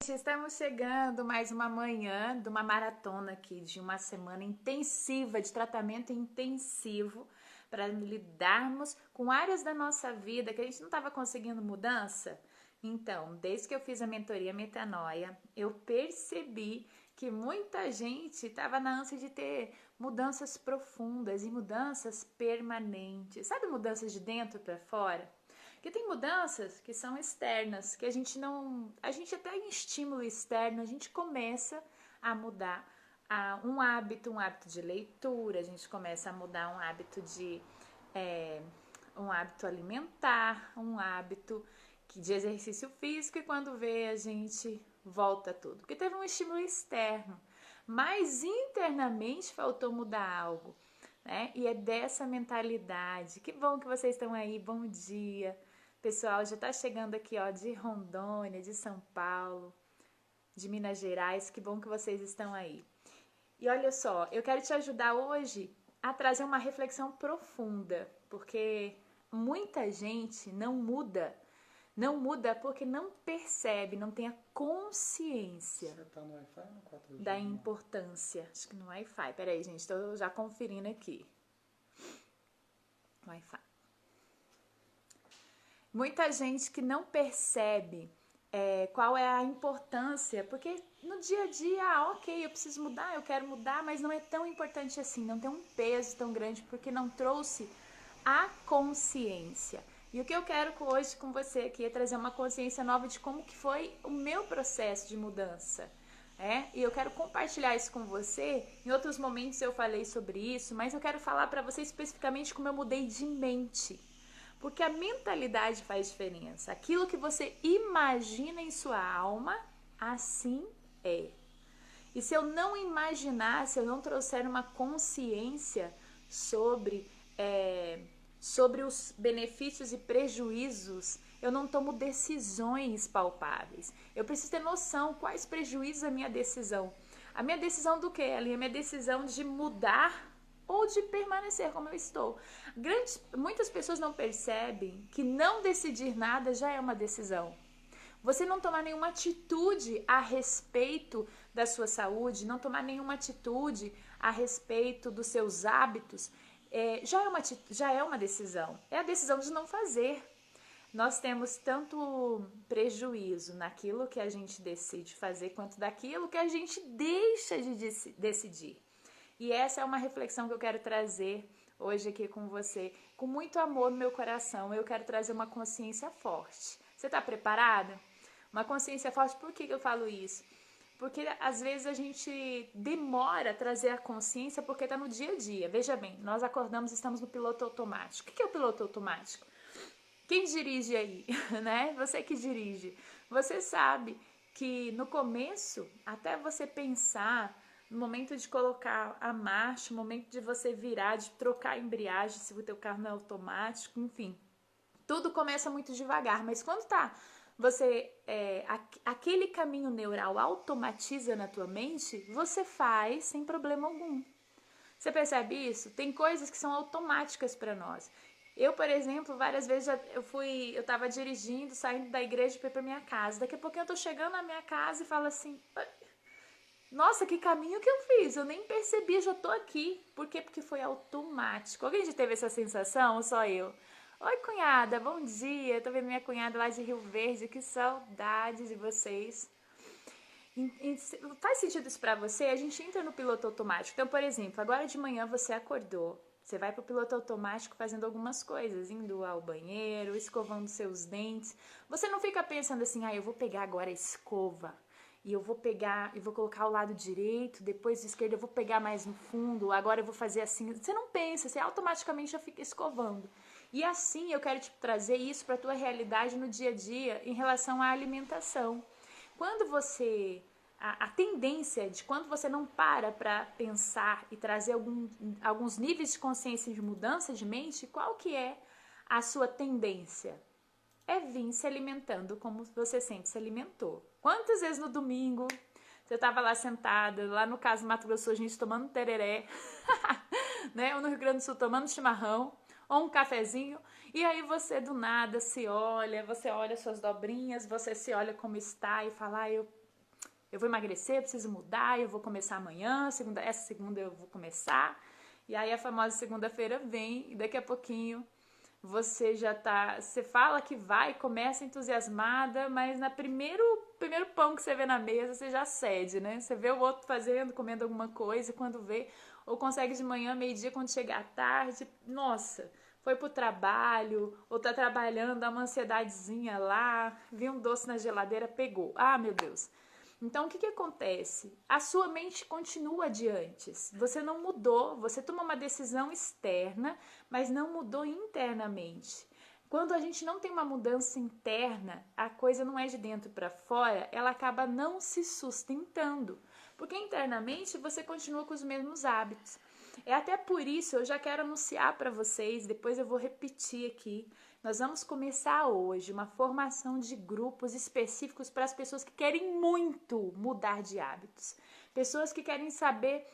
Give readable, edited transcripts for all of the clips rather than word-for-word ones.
gente, estamos chegando mais uma manhã de uma maratona aqui, de uma semana intensiva, de tratamento intensivo, para lidarmos com áreas da nossa vida que a gente não estava conseguindo mudança. Então, desde que eu fiz a mentoria Metanoia, eu percebi que muita gente estava na ânsia de ter mudanças profundas e mudanças permanentes. Sabe, mudanças de dentro para fora? Porque tem mudanças que são externas, que a gente não. A gente até em estímulo externo, a gente começa a mudar um hábito de leitura, a gente começa a mudar um hábito de. É, um hábito alimentar, um hábito de exercício físico, e quando vê a gente volta tudo. Porque teve um estímulo externo, mas internamente faltou mudar algo. Né? E é dessa mentalidade. Que bom que vocês estão aí, bom dia. Pessoal, já está chegando aqui, ó, de Rondônia, de São Paulo, de Minas Gerais. Que bom que vocês estão aí. E olha só, eu quero te ajudar hoje a trazer uma reflexão profunda, porque muita gente não muda porque não percebe, não tem a consciência. Você tá no Wi-Fi ou no 4G? Da importância. Acho que no Wi-Fi. Peraí, gente, estou já conferindo aqui. Wi-Fi. Muita gente que não percebe qual é a importância, porque no dia a dia, ok, eu preciso mudar, eu quero mudar, mas não é tão importante assim, não tem um peso tão grande, porque não trouxe a consciência. E o que eu quero hoje com você aqui é trazer uma consciência nova de como que foi o meu processo de mudança. E eu quero compartilhar isso com você. Em outros momentos eu falei sobre isso, mas eu quero falar para você especificamente como eu mudei de mente. Porque a mentalidade faz diferença. Aquilo que você imagina em sua alma, assim é. E se eu não imaginar, se eu não trouxer uma consciência sobre os benefícios e prejuízos, eu não tomo decisões palpáveis. Eu preciso ter noção quais prejuízos a minha decisão. A minha decisão do quê? A minha decisão de mudar ou de permanecer como eu estou. Muitas pessoas não percebem que não decidir nada já é uma decisão. Você não tomar nenhuma atitude a respeito da sua saúde, não tomar nenhuma atitude a respeito dos seus hábitos, já é uma decisão. É a decisão de não fazer. Nós temos tanto prejuízo naquilo que a gente decide fazer, quanto daquilo que a gente deixa de decidir. E essa é uma reflexão que eu quero trazer hoje aqui com você, com muito amor no meu coração. Eu quero trazer uma consciência forte. Você está preparada? Uma consciência forte, por que eu falo isso? Porque às vezes a gente demora a trazer a consciência porque está no dia a dia. Veja bem, nós acordamos e estamos no piloto automático. O que é o piloto automático? Quem dirige aí, né? Você que dirige. Você sabe que no começo, até você pensar, no momento de colocar a marcha, no momento de você virar, de trocar a embreagem, se o teu carro não é automático, enfim. Tudo começa muito devagar, mas quando aquele caminho neural automatiza na tua mente, você faz sem problema algum. Você percebe isso? Tem coisas que são automáticas para nós. Eu, por exemplo, várias vezes eu tava dirigindo, saindo da igreja para ir pra minha casa. Daqui a pouquinho eu tô chegando na minha casa e falo assim: nossa, que caminho que eu fiz, eu nem percebi, já tô aqui. Por quê? Porque foi automático. Alguém já teve essa sensação ou só eu? Oi, cunhada, bom dia. Tô vendo minha cunhada lá de Rio Verde, que saudade de vocês. Faz sentido isso pra você? A gente entra no piloto automático. Então, por exemplo, agora de manhã você acordou. Você vai pro piloto automático fazendo algumas coisas, indo ao banheiro, escovando seus dentes. Você não fica pensando assim, eu vou pegar agora a escova e eu vou pegar e vou colocar o lado direito, depois do esquerdo eu vou pegar mais no fundo, agora eu vou fazer assim. Você não pensa, você automaticamente já fica escovando. E assim eu quero te trazer isso para a tua realidade no dia a dia em relação à alimentação. Quando você a tendência de quando você não para pensar e trazer alguns níveis de consciência de mudança de mente, qual que é a sua tendência? É vir se alimentando como você sempre se alimentou. Quantas vezes no domingo você estava lá sentada, lá no caso do Mato Grosso, a gente tomando tereré, né? Ou no Rio Grande do Sul tomando chimarrão, ou um cafezinho, e aí você do nada você olha suas dobrinhas, você se olha como está e fala, eu Eu vou emagrecer, eu preciso mudar, eu vou começar amanhã, essa segunda eu vou começar. E aí a famosa segunda-feira vem e daqui a pouquinho você fala que vai, começa entusiasmada, mas na primeiro pão que você vê na mesa, você já cede, né? Você vê o outro fazendo, comendo alguma coisa, quando vê, ou consegue de manhã, meio-dia, quando chegar à tarde, nossa, foi pro trabalho, ou tá trabalhando, dá uma ansiedadezinha lá, viu um doce na geladeira, pegou. Ah, meu Deus. Então, o que acontece? A sua mente continua de antes. Você não mudou, você tomou uma decisão externa, mas não mudou internamente. Quando a gente não tem uma mudança interna, a coisa não é de dentro para fora, ela acaba não se sustentando. Porque internamente você continua com os mesmos hábitos. É até por isso, eu já quero anunciar para vocês, depois eu vou repetir aqui. Nós vamos começar hoje uma formação de grupos específicos para as pessoas que querem muito mudar de hábitos. Pessoas que querem saber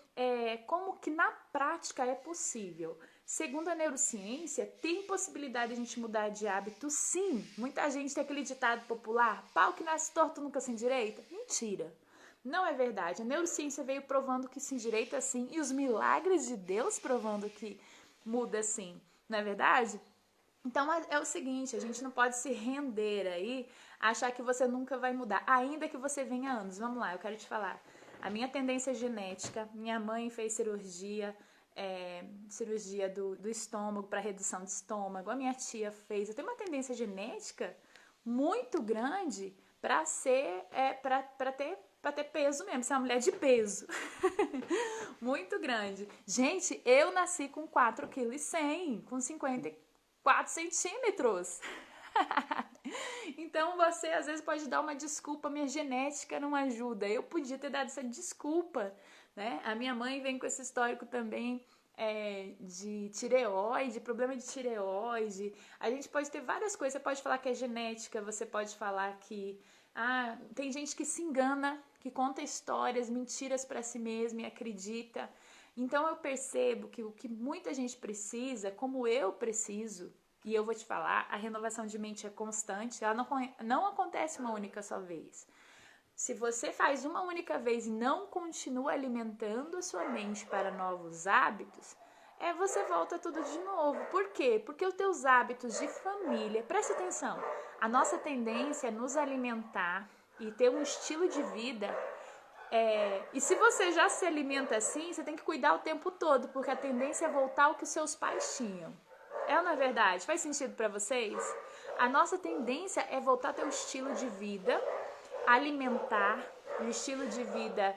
como que na prática é possível. Segundo a neurociência, tem possibilidade de a gente mudar de hábito, sim. Muita gente tem aquele ditado popular, pau que nasce torto nunca se endireita. Mentira. Não é verdade. A neurociência veio provando que se endireita sim, e os milagres de Deus provando que muda sim. Não é verdade? Então é o seguinte, a gente não pode se render aí, achar que você nunca vai mudar, ainda que você venha anos. Vamos lá, eu quero te falar. A minha tendência é genética, minha mãe fez cirurgia do estômago para redução de estômago, a minha tia fez. Eu tenho uma tendência genética muito grande para ter peso mesmo, ser uma mulher de peso. Muito grande. Gente, eu nasci com 4,1 kg, com 54 centímetros. Então você às vezes pode dar uma desculpa, minha genética não ajuda. Eu podia ter dado essa desculpa, né? A minha mãe vem com esse histórico também de tireoide, problema de tireoide. A gente pode ter várias coisas. Você pode falar que é genética, você pode falar que tem gente que se engana, que conta histórias, mentiras para si mesma e acredita. Então eu percebo que o que muita gente precisa, como eu preciso, e eu vou te falar, a renovação de mente é constante, ela não acontece uma única só vez. Se você faz uma única vez e não continua alimentando a sua mente para novos hábitos, você volta tudo de novo. Por quê? Porque os teus hábitos de família, presta atenção, a nossa tendência é nos alimentar e ter um estilo de vida. E se você já se alimenta assim, você tem que cuidar o tempo todo, porque a tendência é voltar ao que os seus pais tinham. É ou não é verdade? Faz sentido para vocês? A nossa tendência é voltar a ter o estilo de vida, alimentar, o estilo de vida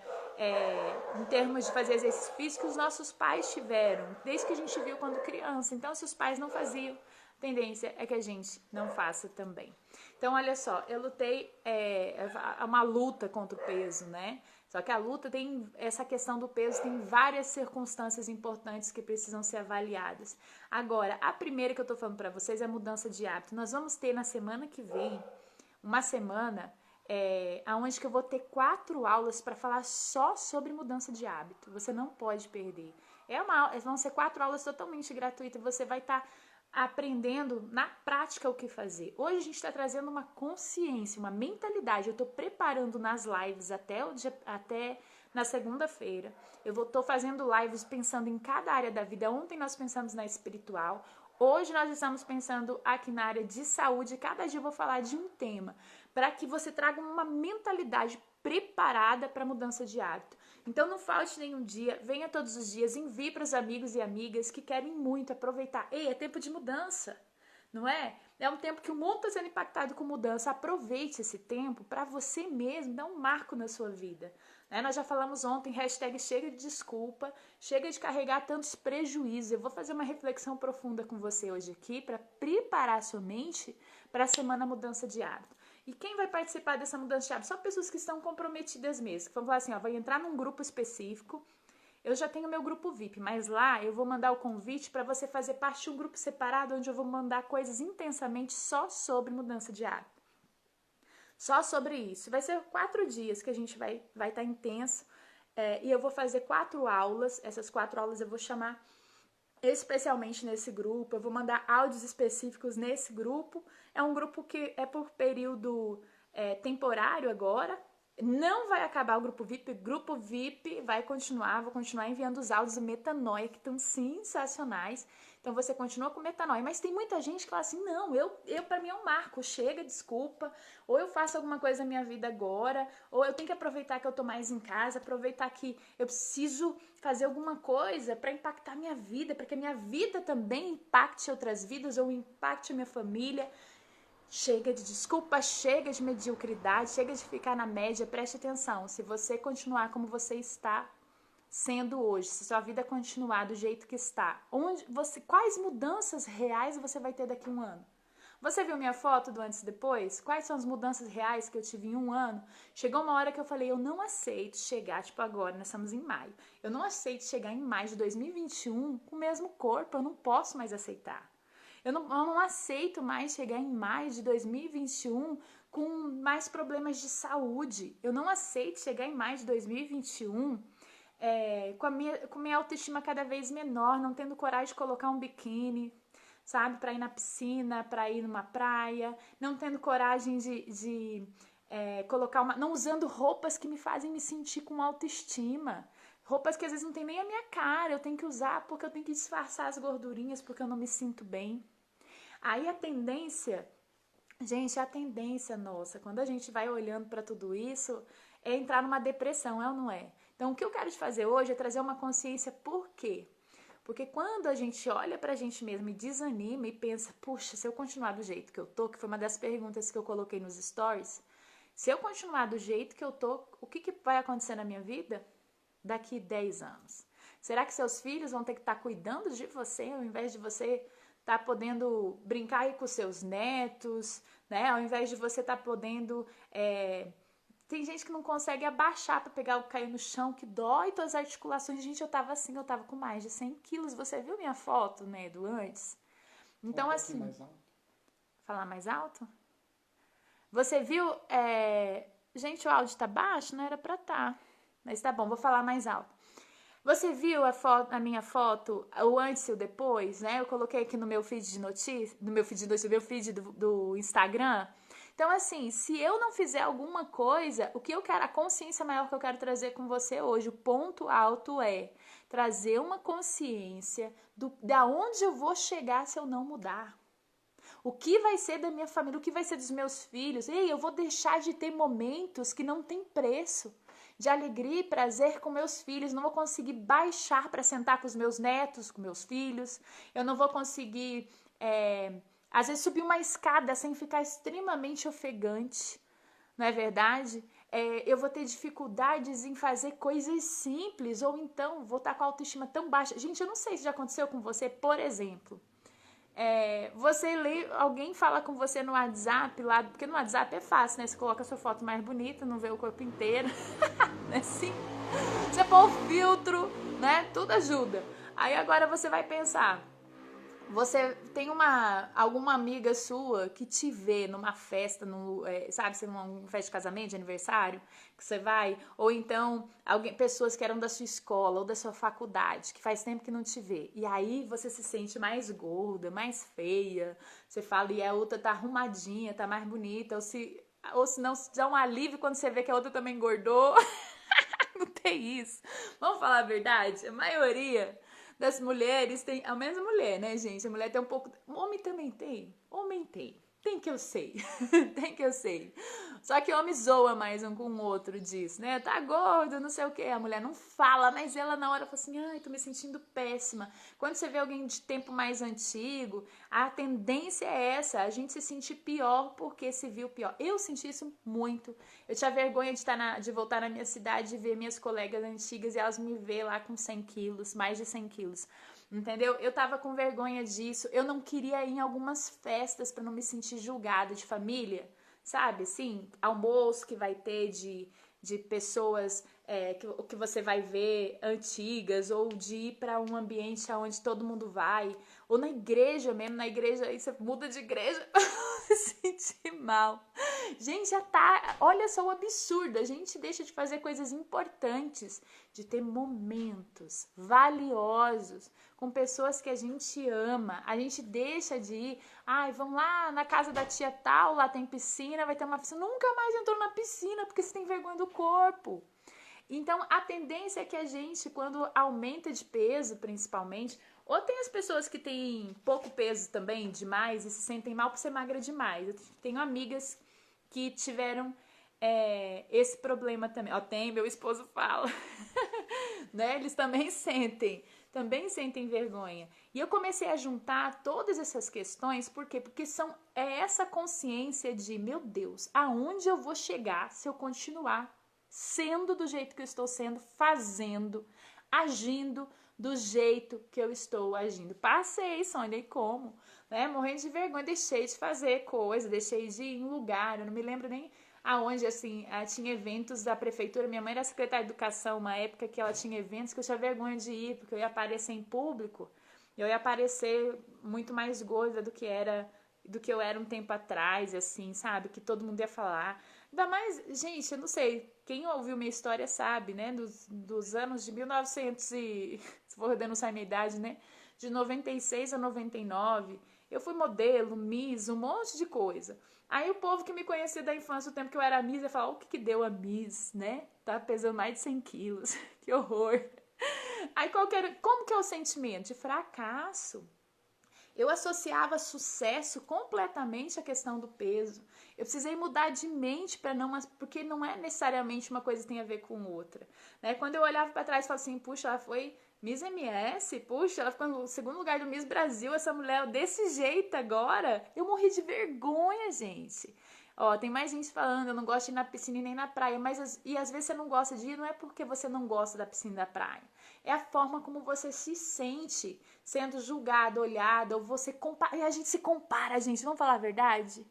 em termos de fazer exercício físico que os nossos pais tiveram, desde que a gente viu quando criança. Então, se os pais não faziam, a tendência é que a gente não faça também. Então, olha só, eu lutei, uma luta contra o peso, né? Só que a luta tem essa questão do peso, tem várias circunstâncias importantes que precisam ser avaliadas. Agora, a primeira que eu tô falando para vocês é a mudança de hábito. Nós vamos ter na semana que vem, uma semana, onde que eu vou ter 4 aulas para falar só sobre mudança de hábito. Você não pode perder. Vão ser 4 aulas totalmente gratuitas. Você vai estar aprendendo na prática o que fazer. Hoje a gente está trazendo uma consciência, uma mentalidade. Eu estou preparando nas lives até na segunda-feira. Eu estou fazendo lives pensando em cada área da vida. Ontem nós pensamos na espiritual. Hoje nós estamos pensando aqui na área de saúde. Cada dia eu vou falar de um tema para que você traga uma mentalidade preparada para mudança de hábito. Então não falte nenhum dia, venha todos os dias, envie para os amigos e amigas que querem muito aproveitar. Ei, é tempo de mudança, não é? É um tempo que o mundo está sendo impactado com mudança. Aproveite esse tempo para você mesmo dar um marco na sua vida. Nós já falamos ontem, #chega de desculpa, chega de carregar tantos prejuízos. Eu vou fazer uma reflexão profunda com você hoje aqui para preparar a sua mente para a semana mudança de hábito. E quem vai participar dessa mudança de hábito? Só pessoas que estão comprometidas mesmo. Que vão falar assim, vai entrar num grupo específico. Eu já tenho meu grupo VIP, mas lá eu vou mandar o convite para você fazer parte de um grupo separado, onde eu vou mandar coisas intensamente só sobre mudança de hábito. Só sobre isso. Vai ser 4 dias que a gente vai estar intenso. E eu vou fazer 4 aulas. Essas 4 aulas eu vou chamar especialmente nesse grupo. Eu vou mandar áudios específicos nesse grupo. É um grupo que é por período temporário agora. Não vai acabar o grupo VIP vai continuar, vou continuar enviando os áudios do Metanoia, que estão sensacionais. Então você continua com Metanoia, mas tem muita gente que fala assim, não, eu para mim é um marco, chega, desculpa, ou eu faço alguma coisa na minha vida agora, ou eu tenho que aproveitar que eu tô mais em casa, aproveitar que eu preciso fazer alguma coisa para impactar minha vida, para que a minha vida também impacte outras vidas, ou impacte a minha família. Chega de desculpa, chega de mediocridade, chega de ficar na média, preste atenção. Se você continuar como você está sendo hoje, se sua vida continuar do jeito que está, quais mudanças reais você vai ter daqui a um ano? Você viu minha foto do antes e depois? Quais são as mudanças reais que eu tive em um ano? Chegou uma hora que eu falei, eu não aceito chegar, tipo agora, nós estamos em maio, eu não aceito chegar em maio de 2021 com o mesmo corpo, eu não posso mais aceitar. Eu não aceito mais chegar em maio de 2021 com mais problemas de saúde. Eu não aceito chegar em maio de 2021 com minha autoestima cada vez menor, não tendo coragem de colocar um biquíni, sabe? Para ir na piscina, para ir numa praia, não tendo coragem de colocar não usando roupas que me fazem me sentir com autoestima. Roupas que às vezes não tem nem a minha cara, eu tenho que usar porque eu tenho que disfarçar as gordurinhas, porque eu não me sinto bem. Aí a tendência nossa, quando a gente vai olhando para tudo isso, é entrar numa depressão, é ou não é? Então, o que eu quero te fazer hoje é trazer uma consciência. Por quê? Porque quando a gente olha pra gente mesmo e desanima e pensa, puxa, se eu continuar do jeito que eu tô, que foi uma das perguntas que eu coloquei nos stories, se eu continuar do jeito que eu tô, o que vai acontecer na minha vida daqui 10 anos? Será que seus filhos vão ter que estar cuidando de você ao invés de você tá podendo brincar aí com seus netos, né? Ao invés de você tá podendo... Tem gente que não consegue abaixar para pegar o cair no chão, que dói todas as articulações. Gente, eu tava assim, eu tava com mais de 100 quilos. Você viu minha foto, né, do antes? Então, assim... Mais alto. Falar mais alto? Você viu... Gente, o áudio tá baixo? Não era pra tá. Mas tá bom, vou falar mais alto. Você viu a minha foto, o antes e o depois, né? Eu coloquei aqui no meu feed de notícias, no meu feed do Instagram. Então, assim, se eu não fizer alguma coisa, o que eu quero, a consciência maior que eu quero trazer com você hoje, o ponto alto é trazer uma consciência da onde eu vou chegar se eu não mudar. O que vai ser da minha família, o que vai ser dos meus filhos? Ei, eu vou deixar de ter momentos que não tem preço de alegria e prazer com meus filhos, não vou conseguir baixar para sentar com os meus netos, com meus filhos, eu não vou conseguir, às vezes, subir uma escada sem ficar extremamente ofegante, não é verdade? Eu vou ter dificuldades em fazer coisas simples, ou então vou estar com a autoestima tão baixa. Gente, eu não sei se já aconteceu com você, por exemplo... você lê, alguém fala com você no WhatsApp lá, porque no WhatsApp é fácil, né? Você coloca a sua foto mais bonita, não vê o corpo inteiro, né? Assim, você põe o filtro, né? Tudo ajuda. Aí agora você vai pensar, você tem alguma amiga sua que te vê numa festa, sabe, numa festa de casamento, de aniversário, que você vai, ou então pessoas que eram da sua escola ou da sua faculdade, que faz tempo que não te vê, e aí você se sente mais gorda, mais feia, você fala, e a outra tá arrumadinha, tá mais bonita, ou se não, dá um alívio quando você vê que a outra também engordou. Não tem isso. Vamos falar a verdade? A maioria das mulheres tem... A mesma mulher, né, gente? A mulher tem um pouco... O homem também tem. Homem tem. Tem que eu sei. Tem que eu sei. Só que o homem zoa mais um com o outro disso, né? Tá gordo, não sei o quê. A mulher não fala, mas ela na hora fala assim, ai, tô me sentindo péssima. Quando você vê alguém de tempo mais antigo, a tendência é essa, a gente se sentir pior porque se viu pior. Eu senti isso muito. Eu tinha vergonha de voltar na minha cidade e ver minhas colegas antigas e elas me ver lá com 100 quilos, mais de 100 quilos. Entendeu? Eu tava com vergonha disso. Eu não queria ir em algumas festas para não me sentir julgada de família, sabe? Assim, almoço que vai ter de pessoas que você vai ver antigas, ou de ir para um ambiente onde todo mundo vai, ou na igreja mesmo, na igreja aí você muda de igreja, se sentir mal. Gente, já tá, olha só o absurdo, a gente deixa de fazer coisas importantes, de ter momentos valiosos com pessoas que a gente ama, a gente deixa de ir, ai, vamos lá na casa da tia tal, lá tem piscina, vai ter uma piscina, nunca mais entrou na piscina porque você tem vergonha do corpo. Então, a tendência é que a gente, quando aumenta de peso, principalmente, ou tem as pessoas que têm pouco peso também, demais, e se sentem mal por ser magra demais. Eu tenho amigas que tiveram esse problema também. Ó, tem, meu esposo fala. Né? Eles também sentem vergonha. E eu comecei a juntar todas essas questões, por quê? Porque é essa consciência de, meu Deus, aonde eu vou chegar se eu continuar sendo do jeito que eu estou sendo, fazendo, agindo do jeito que eu estou agindo. Passei, sonhei como, né? Morrendo de vergonha, deixei de fazer coisa, deixei de ir em lugar, eu não me lembro nem aonde, assim, tinha eventos da prefeitura. Minha mãe era secretária de educação, uma época que ela tinha eventos que eu tinha vergonha de ir, porque eu ia aparecer em público, eu ia aparecer muito mais gorda do que eu era um tempo atrás, assim, sabe? Que todo mundo ia falar. Ainda mais, gente, eu não sei, quem ouviu minha história sabe, né? Dos anos de 1900 e... se for denunciar a minha idade, né? De 96 a 99, eu fui modelo, Miss, um monte de coisa. Aí o povo que me conhecia da infância, o tempo que eu era Miss, ia falar, o que deu a Miss, né? Tá pesando mais de 100 quilos. Que horror. Aí como que é o sentimento? De fracasso. Eu associava sucesso completamente à questão do peso. Eu precisei mudar de mente para não, porque não é necessariamente uma coisa que tem a ver com outra. Né? Quando eu olhava para trás e falava assim, puxa, ela foi Miss MS, puxa, ela ficou no segundo lugar do Miss Brasil, essa mulher desse jeito agora. Eu morri de vergonha, gente. Ó, tem mais gente falando, eu não gosto de ir na piscina e nem na praia, e às vezes você não gosta de ir, não é porque você não gosta da piscina e da praia. É a forma como você se sente sendo julgado, olhado, ou você compara. E a gente se compara, gente, vamos falar a verdade?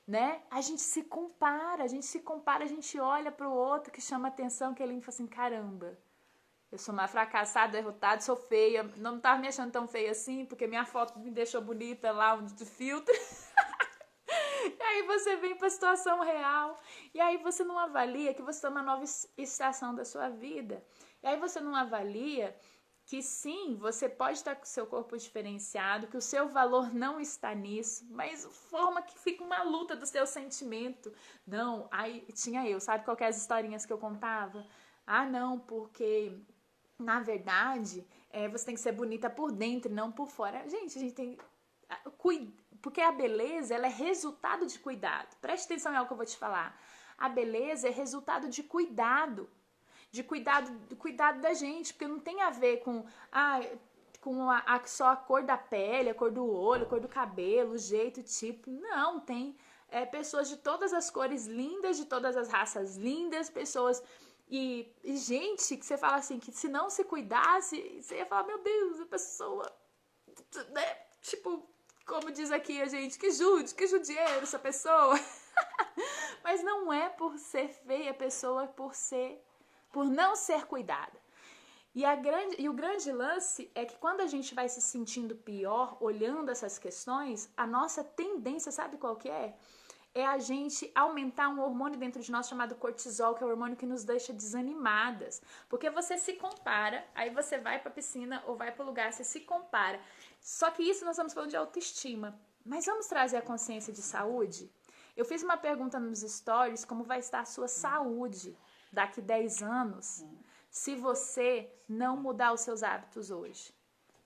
Né? A gente se compara, a gente olha pro outro que chama atenção, que ele fala assim, caramba, eu sou uma fracassada, derrotada, sou feia, não tava me achando tão feia assim, porque minha foto me deixou bonita lá, de filtro. E aí você vem para a situação real, e aí você não avalia que você está numa nova estação da sua vida. E aí você não avalia que sim, você pode estar com o seu corpo diferenciado, que o seu valor não está nisso, mas forma que fica uma luta do seu sentimento. Não, aí tinha eu, sabe qual que é as historinhas que eu contava? Ah, não, porque na verdade você tem que ser bonita por dentro e não por fora. Gente, a gente tem... Porque a beleza, ela é resultado de cuidado. Preste atenção em algo que eu vou te falar. A beleza é resultado de cuidado. De cuidado da gente, porque não tem a ver com só a cor da pele, a cor do olho, a cor do cabelo, o jeito, o tipo. Não, tem pessoas de todas as cores lindas, de todas as raças lindas, pessoas... E gente que você fala assim, que se não se cuidasse, você ia falar, meu Deus, a pessoa... Né? Tipo... Como diz aqui a gente, que judieiro essa pessoa. Mas não é por ser feia a pessoa, por não ser cuidada. E o grande lance é que quando a gente vai se sentindo pior, olhando essas questões, a nossa tendência, sabe qual que é? É a gente aumentar um hormônio dentro de nós chamado cortisol, que é o hormônio que nos deixa desanimadas. Porque você se compara, aí você vai pra piscina ou vai pro lugar, você se compara. Só que isso nós estamos falando de autoestima. Mas vamos trazer a consciência de saúde? Eu fiz uma pergunta nos stories, como vai estar a sua saúde daqui 10 anos, se você não mudar os seus hábitos hoje,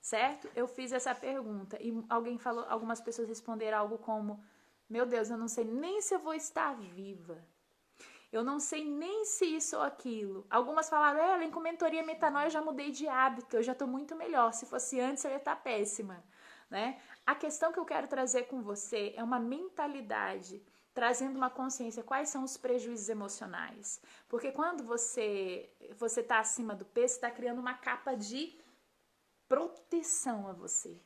certo? Eu fiz essa pergunta e algumas pessoas responderam algo como, meu Deus, eu não sei nem se eu vou estar viva. Eu não sei nem se isso ou aquilo. Algumas falaram, Ellen, com mentoria metanol eu já mudei de hábito, eu já estou muito melhor. Se fosse antes eu ia estar péssima. Né? A questão que eu quero trazer com você é uma mentalidade, trazendo uma consciência, quais são os prejuízos emocionais. Porque quando você está acima do peso, você está criando uma capa de proteção a você.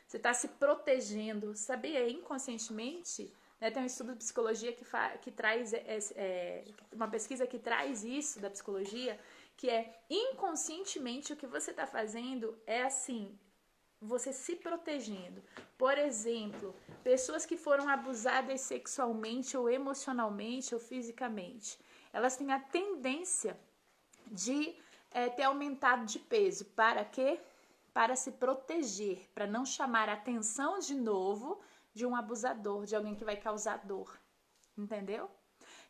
Você está se protegendo, sabia? Inconscientemente, né, tem um estudo de psicologia que traz, uma pesquisa que traz isso da psicologia, que é inconscientemente o que você está fazendo é assim, você se protegendo. Por exemplo, pessoas que foram abusadas sexualmente ou emocionalmente ou fisicamente, elas têm a tendência de ter aumentado de peso. Para quê? Para se proteger, para não chamar a atenção de novo de um abusador, de alguém que vai causar dor. Entendeu?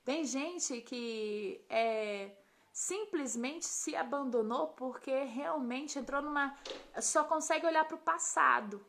Tem gente que simplesmente se abandonou porque realmente entrou só consegue olhar para o passado.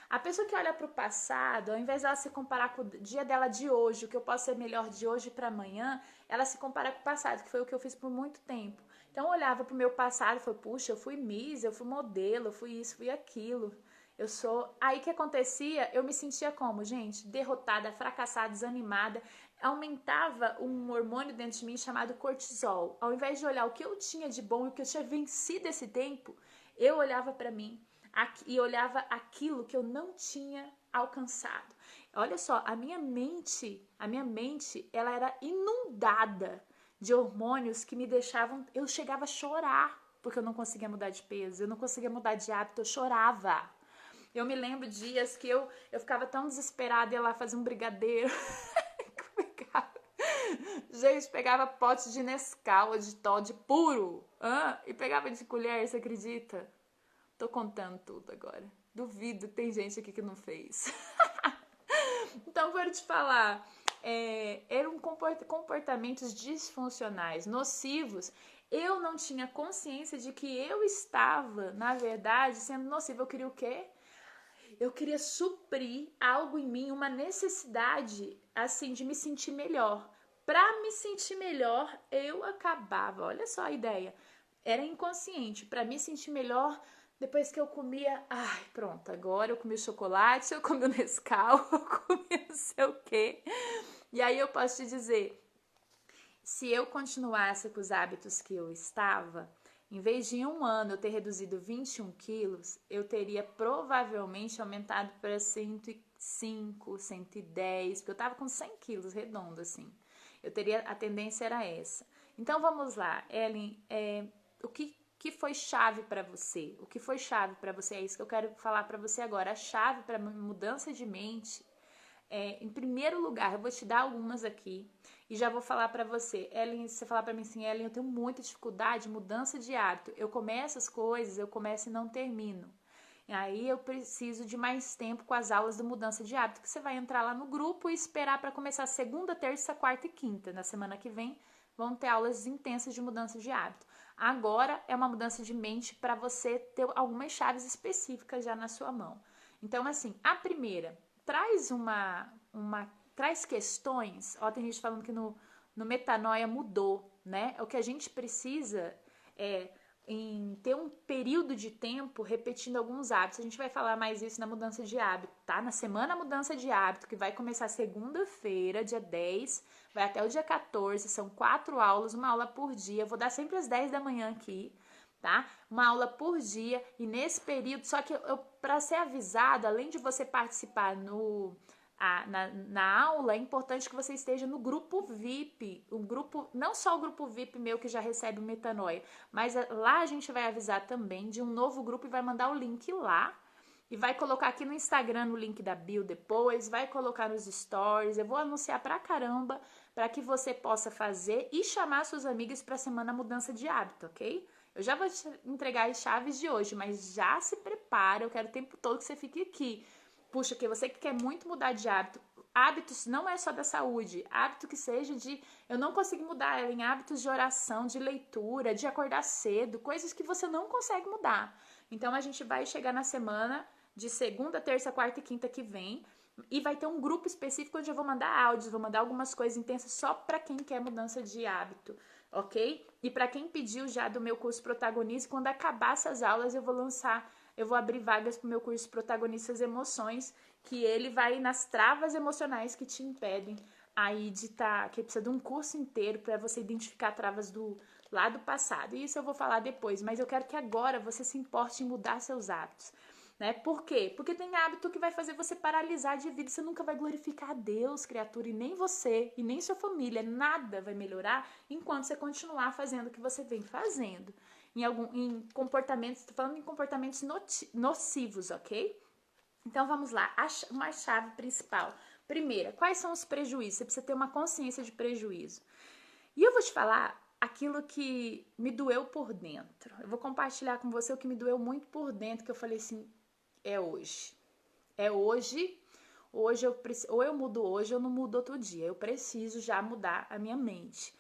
A pessoa que olha para o passado, ao invés dela se comparar com o dia dela de hoje, o que eu posso ser melhor de hoje para amanhã, ela se compara com o passado, que foi o que eu fiz por muito tempo. Então eu olhava pro meu passado e falei, puxa, eu fui Miss, eu fui modelo, eu fui isso, fui aquilo. Eu sou... Aí o que acontecia? Eu me sentia como, gente? Derrotada, fracassada, desanimada. Aumentava um hormônio dentro de mim chamado cortisol. Ao invés de olhar o que eu tinha de bom e o que eu tinha vencido esse tempo, eu olhava para mim e olhava aquilo que eu não tinha alcançado. Olha só, a minha mente, ela era inundada de hormônios que me deixavam, eu chegava a chorar, porque eu não conseguia mudar de peso, eu não conseguia mudar de hábito, eu chorava. Eu me lembro dias que eu ficava tão desesperada, ia lá fazer um brigadeiro. Gente, pegava pote de Nescau, de Toddy puro, e pegava de colher, você acredita? Tô contando tudo agora. Duvido, tem gente aqui que não fez. Então, vou te falar, eram comportamentos disfuncionais, nocivos. Eu não tinha consciência de que eu estava, na verdade, sendo nociva. Eu queria o quê? Eu queria suprir algo em mim, uma necessidade, assim, de me sentir melhor. Para me sentir melhor, eu acabava, olha só a ideia, era inconsciente, para me sentir melhor, depois que eu comia, ai, pronto, agora eu comi o chocolate, eu comi o Nescau, eu comi não sei o quê. E aí eu posso te dizer, se eu continuasse com os hábitos que eu estava, em vez de em um ano eu ter reduzido 21 quilos, eu teria provavelmente aumentado para 105, 110, porque eu estava com 100 quilos redondo assim. A tendência era essa. Então vamos lá, Ellen, o que foi chave para você? O que foi chave para você? É isso que eu quero falar para você agora. A chave para mudança de mente, em primeiro lugar, eu vou te dar algumas aqui e já vou falar para você. Ellen, se você falar para mim assim, Ellen, eu tenho muita dificuldade, mudança de hábito. Eu começo as coisas, eu começo e não termino. E aí eu preciso de mais tempo com as aulas de mudança de hábito, que você vai entrar lá no grupo e esperar para começar segunda, terça, quarta e quinta. Na semana que vem vão ter aulas intensas de mudança de hábito. Agora é uma mudança de mente para você ter algumas chaves específicas já na sua mão. Então, assim, a primeira, traz questões. Ó, tem gente falando que no Metanoia mudou, né? O que a gente precisa em ter um período de tempo repetindo alguns hábitos. A gente vai falar mais isso na mudança de hábito, tá? Na semana mudança de hábito, que vai começar segunda-feira, dia 10, vai até o dia 14, são 4 aulas, uma aula por dia. Eu vou dar sempre às 10 da manhã aqui, tá? Uma aula por dia, e nesse período, só que para ser avisado, além de você participar na aula, é importante que você esteja no grupo VIP, não só o grupo VIP meu que já recebe o Metanoia, mas lá a gente vai avisar também de um novo grupo e vai mandar o link lá, e vai colocar aqui no Instagram no link da bio depois, vai colocar nos stories, eu vou anunciar pra caramba, para que você possa fazer e chamar suas amigas para a semana mudança de hábito, ok? Eu já vou te entregar as chaves de hoje, mas já se prepara, eu quero o tempo todo que você fique aqui. Puxa, que você que quer muito mudar de hábito, hábitos não é só da saúde, hábito que seja eu não consigo mudar, em hábitos de oração, de leitura, de acordar cedo, coisas que você não consegue mudar. Então a gente vai chegar na semana de segunda, terça, quarta e quinta que vem, e vai ter um grupo específico onde eu vou mandar áudios, vou mandar algumas coisas intensas só para quem quer mudança de hábito, ok? E para quem pediu já do meu curso Protagonize, quando acabar essas aulas eu vou abrir vagas para o meu curso Protagonistas Emoções, que ele vai nas travas emocionais que te impedem aí que precisa de um curso inteiro para você identificar travas lá do passado. E isso eu vou falar depois, mas eu quero que agora você se importe em mudar seus hábitos. Né? Por quê? Porque tem hábito que vai fazer você paralisar de vida, você nunca vai glorificar a Deus, criatura, e nem você, e nem sua família, nada vai melhorar enquanto você continuar fazendo o que você vem fazendo. em comportamentos, tô falando em comportamentos nocivos, ok? Então vamos lá, uma chave principal. Primeira, quais são os prejuízos? Você precisa ter uma consciência de prejuízo. E eu vou te falar aquilo que me doeu por dentro. Eu vou compartilhar com você o que me doeu muito por dentro, que eu falei assim, é hoje. É hoje, ou eu mudo hoje ou não mudo outro dia. Eu preciso já mudar a minha mente.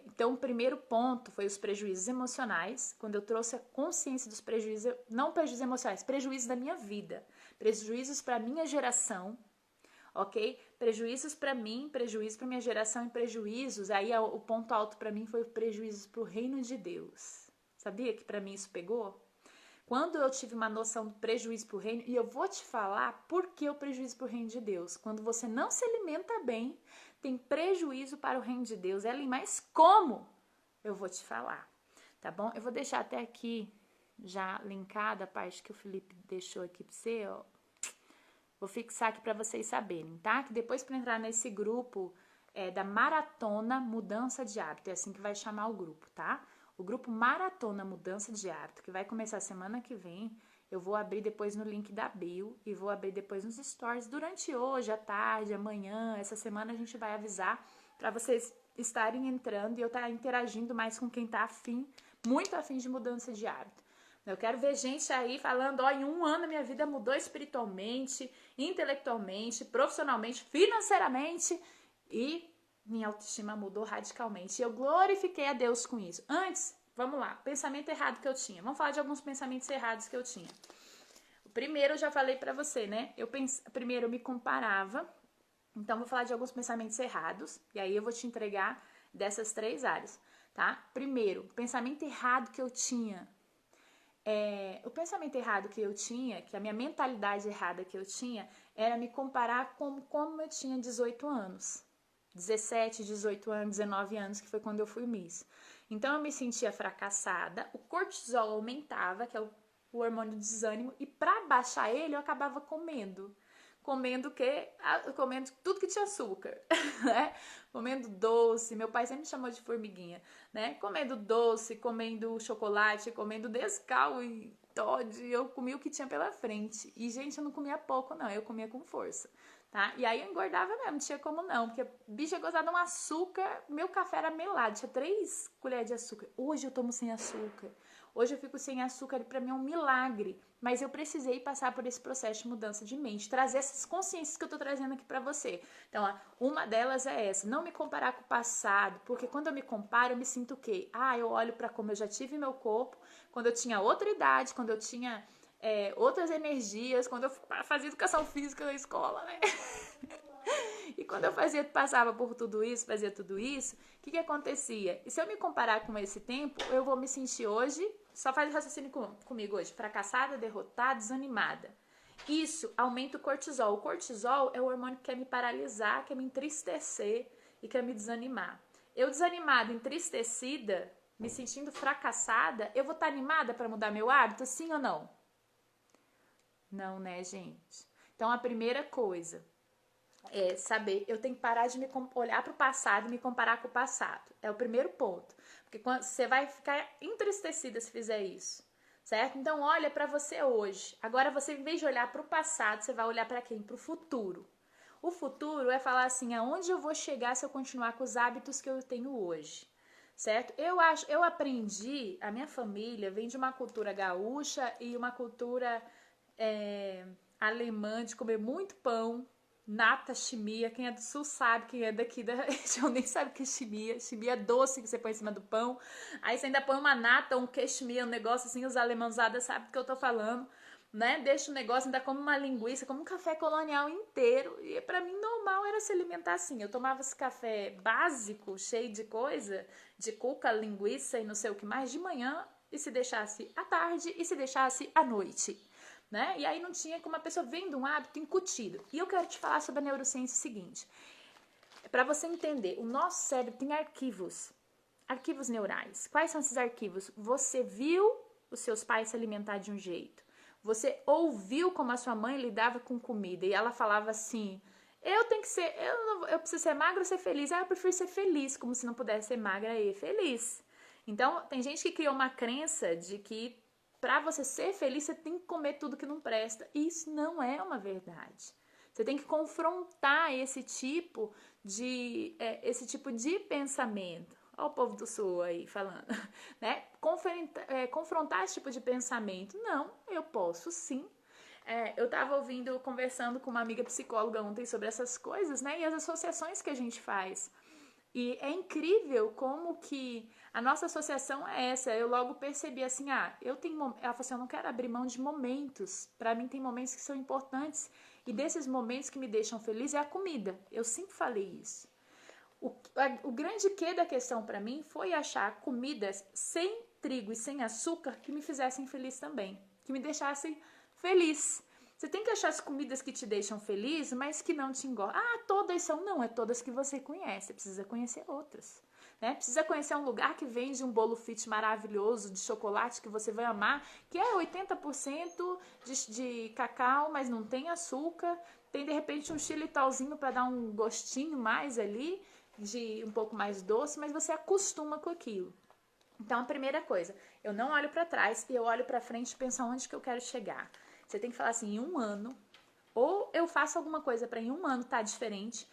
Então, o primeiro ponto foi os prejuízos emocionais. Quando eu trouxe a consciência dos prejuízos, não prejuízos emocionais, prejuízos da minha vida, prejuízos para minha geração, ok? Prejuízos para mim, prejuízos para minha geração e prejuízos. Aí o ponto alto para mim foi o prejuízo para o reino de Deus. Sabia que para mim isso pegou? Quando eu tive uma noção do prejuízo para o reino, e eu vou te falar por que o prejuízo para o reino de Deus. Quando você não se alimenta bem, tem prejuízo para o reino de Deus. Ellen, mas como? Eu vou te falar, tá bom? Eu vou deixar até aqui já linkada a parte que o Felipe deixou aqui para você, ó. Vou fixar aqui para vocês saberem, tá? Que depois para entrar nesse grupo da Maratona Mudança de Hábito, é assim que vai chamar o grupo, tá? O grupo Maratona Mudança de Hábito, que vai começar semana que vem, eu vou abrir depois no link da bio e vou abrir depois nos stories durante hoje, à tarde, amanhã, essa semana a gente vai avisar para vocês estarem entrando e eu estar interagindo mais com quem tá afim, muito afim de mudança de hábito. Eu quero ver gente aí falando, ó, em um ano minha vida mudou espiritualmente, intelectualmente, profissionalmente, financeiramente e minha autoestima mudou radicalmente. E eu glorifiquei a Deus com isso. Antes, vamos lá, pensamento errado que eu tinha. Vamos falar de alguns pensamentos errados que eu tinha. O primeiro eu já falei pra você, né? Primeiro eu me comparava. Então, vou falar de alguns pensamentos errados. E aí eu vou te entregar dessas 3 áreas, tá? Primeiro, pensamento errado que eu tinha. O pensamento errado que eu tinha, que a minha mentalidade errada que eu tinha, era me comparar com como eu tinha 18 anos. 17, 18 anos, 19 anos, que foi quando eu fui Miss. Então eu me sentia fracassada, o cortisol aumentava, que é o hormônio do desânimo, e para baixar ele eu acabava comendo. Comendo o quê? Comendo tudo que tinha açúcar, né? Comendo doce, meu pai sempre me chamou de formiguinha, né? Comendo doce, comendo chocolate, comendo Nescau e Toddy, eu comia o que tinha pela frente. E, gente, eu não comia pouco, não, eu comia com força. Tá? E aí eu engordava mesmo, não tinha como não, porque bicha gostava de um açúcar, meu café era melado, tinha 3 colheres de açúcar. Hoje eu tomo sem açúcar, hoje eu fico sem açúcar, e pra mim é um milagre, mas eu precisei passar por esse processo de mudança de mente, trazer essas consciências que eu tô trazendo aqui pra você. Então, ó, uma delas é essa, não me comparar com o passado, porque quando eu me comparo, eu me sinto o quê? Eu olho pra como eu já tive meu corpo, quando eu tinha outra idade, quando eu tinha outras energias, quando eu fazia educação física na escola, né? E quando eu passava por tudo isso, fazia tudo isso, o que acontecia? E se eu me comparar com esse tempo, eu vou me sentir hoje, só faz raciocínio comigo hoje, fracassada, derrotada, desanimada. Isso aumenta o cortisol. O cortisol é o hormônio que quer me paralisar, quer me entristecer e quer me desanimar. Eu desanimada, entristecida, me sentindo fracassada, eu vou estar animada para mudar meu hábito, sim ou não? Não, né, gente? Então, a primeira coisa é saber, eu tenho que parar de olhar para o passado e me comparar com o passado. É o primeiro ponto. Porque você vai ficar entristecida se fizer isso, certo? Então, olha para você hoje. Agora, você, em vez de olhar para o passado, você vai olhar para quem? Para o futuro. O futuro é falar assim, aonde eu vou chegar se eu continuar com os hábitos que eu tenho hoje, certo? Eu aprendi, a minha família vem de uma cultura gaúcha e uma cultura alemã de comer muito pão, nata, chimia. Quem é do sul sabe, quem é daqui da região nem sabe o que é chimia. Chimia é doce que você põe em cima do pão. Aí você ainda põe uma nata, um queiximia, um negócio assim, os alemãozadas sabem do que eu tô falando, né? Deixa o negócio, ainda como uma linguiça, como um café colonial inteiro. E pra mim normal era se alimentar assim. Eu tomava esse café básico, cheio de coisa, de cuca, linguiça e não sei o que mais, de manhã, e se deixasse à tarde, e se deixasse à noite. Né? E aí não tinha como a pessoa vendo um hábito incutido. E eu quero te falar sobre a neurociência seguinte. Para você entender, o nosso cérebro tem arquivos neurais. Quais são esses arquivos? Você viu os seus pais se alimentar de um jeito. Você ouviu como a sua mãe lidava com comida e ela falava assim: eu preciso ser magra ou ser feliz? Eu prefiro ser feliz, como se não pudesse ser magra e feliz. Então, tem gente que criou uma crença de que para você ser feliz, você tem que comer tudo que não presta. E isso não é uma verdade. Você tem que confrontar esse tipo de pensamento. Olha o povo do Sul aí falando, né? Confrontar esse tipo de pensamento. Não, eu posso sim. Eu tava conversando com uma amiga psicóloga ontem sobre essas coisas, né? E as associações que a gente faz. E é incrível como que a nossa associação é essa. Eu logo percebi assim, ela falou assim, eu não quero abrir mão de momentos. Para mim tem momentos que são importantes e desses momentos que me deixam feliz é a comida. Eu sempre falei isso. O grande quê da questão para mim foi achar comidas sem trigo e sem açúcar que me fizessem feliz também, que me deixassem feliz. Você tem que achar as comidas que te deixam feliz, mas que não te engordam. Todas são, não, é todas que você conhece, você precisa conhecer outras. Né? Precisa conhecer um lugar que vende um bolo fit maravilhoso de chocolate que você vai amar, que é 80% de cacau, mas não tem açúcar. Tem de repente um xilitolzinho para dar um gostinho mais ali, de um pouco mais doce, mas você acostuma com aquilo. Então, a primeira coisa, eu não olho para trás e eu olho para frente e penso onde que eu quero chegar. Você tem que falar assim, em um ano, ou eu faço alguma coisa para em um ano estar diferente.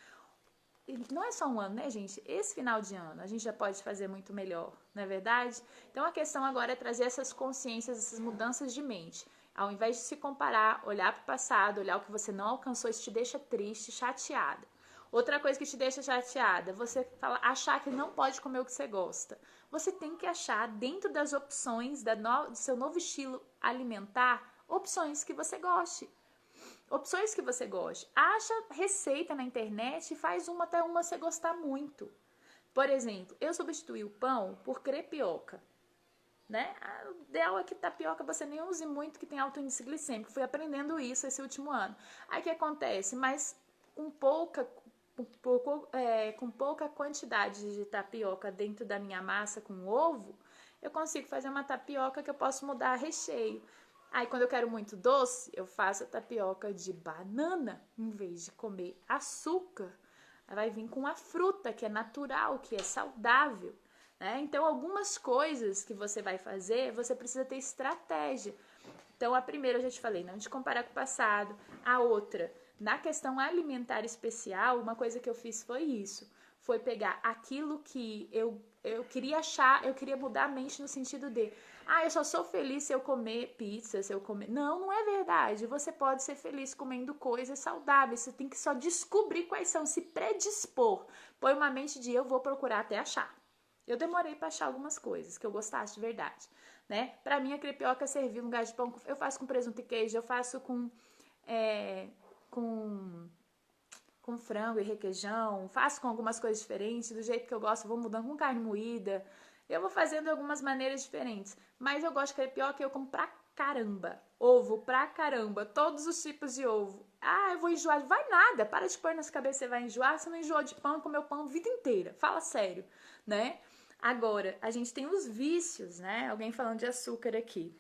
E não é só um ano, né, gente? Esse final de ano a gente já pode fazer muito melhor, não é verdade? Então, a questão agora é trazer essas consciências, essas mudanças de mente. Ao invés de se comparar, olhar para o passado, olhar o que você não alcançou, isso te deixa triste, chateada. Outra coisa que te deixa chateada, você achar que não pode comer o que você gosta. Você tem que achar dentro das opções do seu novo estilo alimentar, opções que você goste. Opções que você goste. Acha receita na internet e faz uma até uma você gostar muito. Por exemplo, eu substituí o pão por crepioca. Né? O ideal é que tapioca você nem use muito, que tem alto índice glicêmico. Fui aprendendo isso esse último ano. Aí o que acontece? Mas com pouca quantidade de tapioca dentro da minha massa com ovo, eu consigo fazer uma tapioca que eu posso mudar recheio. Aí quando eu quero muito doce, eu faço a tapioca de banana, em vez de comer açúcar. Vai vir com a fruta, que é natural, que é saudável. Né? Então, algumas coisas que você vai fazer, você precisa ter estratégia. Então, a primeira eu já te falei, não te comparar com o passado. A outra, na questão alimentar especial, uma coisa que eu fiz foi isso. Foi pegar aquilo que eu queria achar, eu queria mudar a mente no sentido de eu só sou feliz se eu comer pizza, se eu comer... Não, não é verdade. Você pode ser feliz comendo coisas saudáveis. Você tem que só descobrir quais são, se predispor. Põe uma mente de eu vou procurar até achar. Eu demorei para achar algumas coisas que eu gostasse de verdade, né? Para mim, a crepioca serviu no lugar de pão. Eu faço com presunto e queijo, eu faço com frango e requeijão, faço com algumas coisas diferentes, do jeito que eu gosto, eu vou mudando com carne moída. Eu vou fazendo de algumas maneiras diferentes, mas eu gosto de crepioca e eu como pra caramba. Ovo pra caramba, todos os tipos de ovo. Eu vou enjoar. Vai nada, para de pôr nas cabeças, você vai enjoar. Você não enjoou de pão, comeu pão a vida inteira. Fala sério, né? Agora, a gente tem os vícios, né? Alguém falando de açúcar aqui.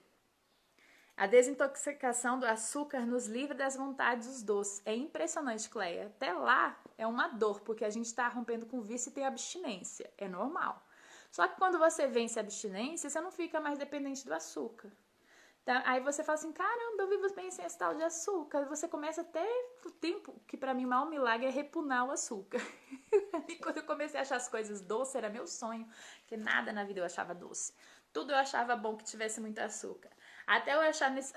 A desintoxicação do açúcar nos livra das vontades dos doces. É impressionante, Cleia. Até lá é uma dor, porque a gente está rompendo com o vício e tem abstinência. É normal. Só que quando você vence a abstinência, você não fica mais dependente do açúcar. Então, aí você fala assim, caramba, eu vivo bem sem esse tal de açúcar. Você começa até o tempo, que pra mim o maior milagre é repugnar o açúcar. E quando eu comecei a achar as coisas doces, era meu sonho, porque nada na vida eu achava doce. Tudo eu achava bom que tivesse muito açúcar. Até eu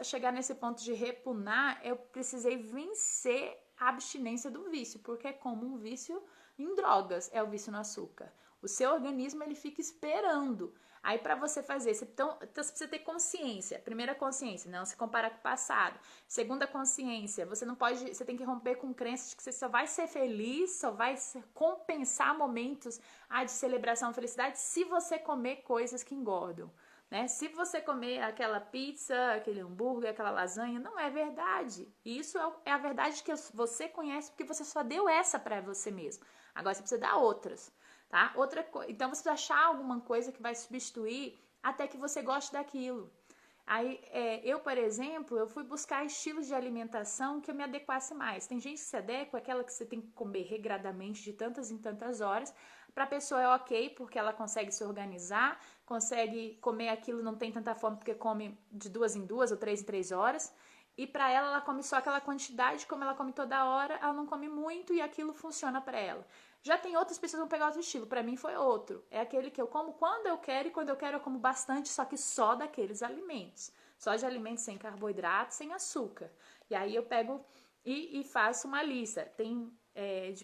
chegar nesse ponto de repugnar, eu precisei vencer a abstinência do vício, porque é como um vício em drogas, é o vício no açúcar. O seu organismo, ele fica esperando. Aí, para você fazer, então você precisa ter consciência. Primeira consciência, não se comparar com o passado. Segunda consciência, você tem que romper com crenças de que você só vai ser feliz, só vai compensar momentos de celebração, felicidade, se você comer coisas que engordam. Né? Se você comer aquela pizza, aquele hambúrguer, aquela lasanha, não é verdade. Isso é a verdade que você conhece porque você só deu essa para você mesmo. Agora você precisa dar outras. Tá? Então você precisa achar alguma coisa que vai substituir até que você goste daquilo. Aí eu, por exemplo, eu fui buscar estilos de alimentação que eu me adequasse mais. Tem gente que se adequa àquela que você tem que comer regradamente de tantas em tantas horas Pra pessoa é ok, porque ela consegue se organizar, consegue comer aquilo, não tem tanta fome, porque come de 2 em 2 ou 3 em 3 horas. E pra ela come só aquela quantidade, como ela come toda hora, ela não come muito e aquilo funciona pra ela. Já tem outras pessoas que vão pegar outro estilo, pra mim foi outro. É aquele que eu como quando eu quero e quando eu quero eu como bastante, só que só daqueles alimentos. Só de alimentos sem carboidrato, sem açúcar. E aí eu pego e faço uma lista.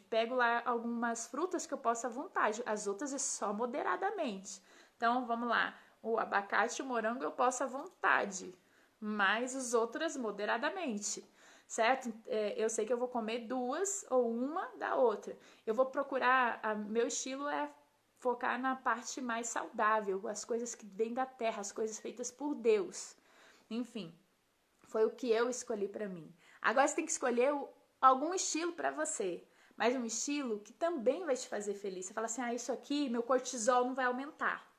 Pego lá algumas frutas que eu posso à vontade, as outras é só moderadamente. Então vamos lá, o abacate e o morango eu posso à vontade, mas os outros moderadamente, certo? Eu sei que eu vou comer 2 ou uma da outra. Eu vou procurar, meu estilo é focar na parte mais saudável, as coisas que vêm da terra, as coisas feitas por Deus. Enfim, foi o que eu escolhi pra mim. Agora você tem que escolher algum estilo pra você, mas um estilo que também vai te fazer feliz. Você fala assim, isso aqui, meu cortisol não vai aumentar.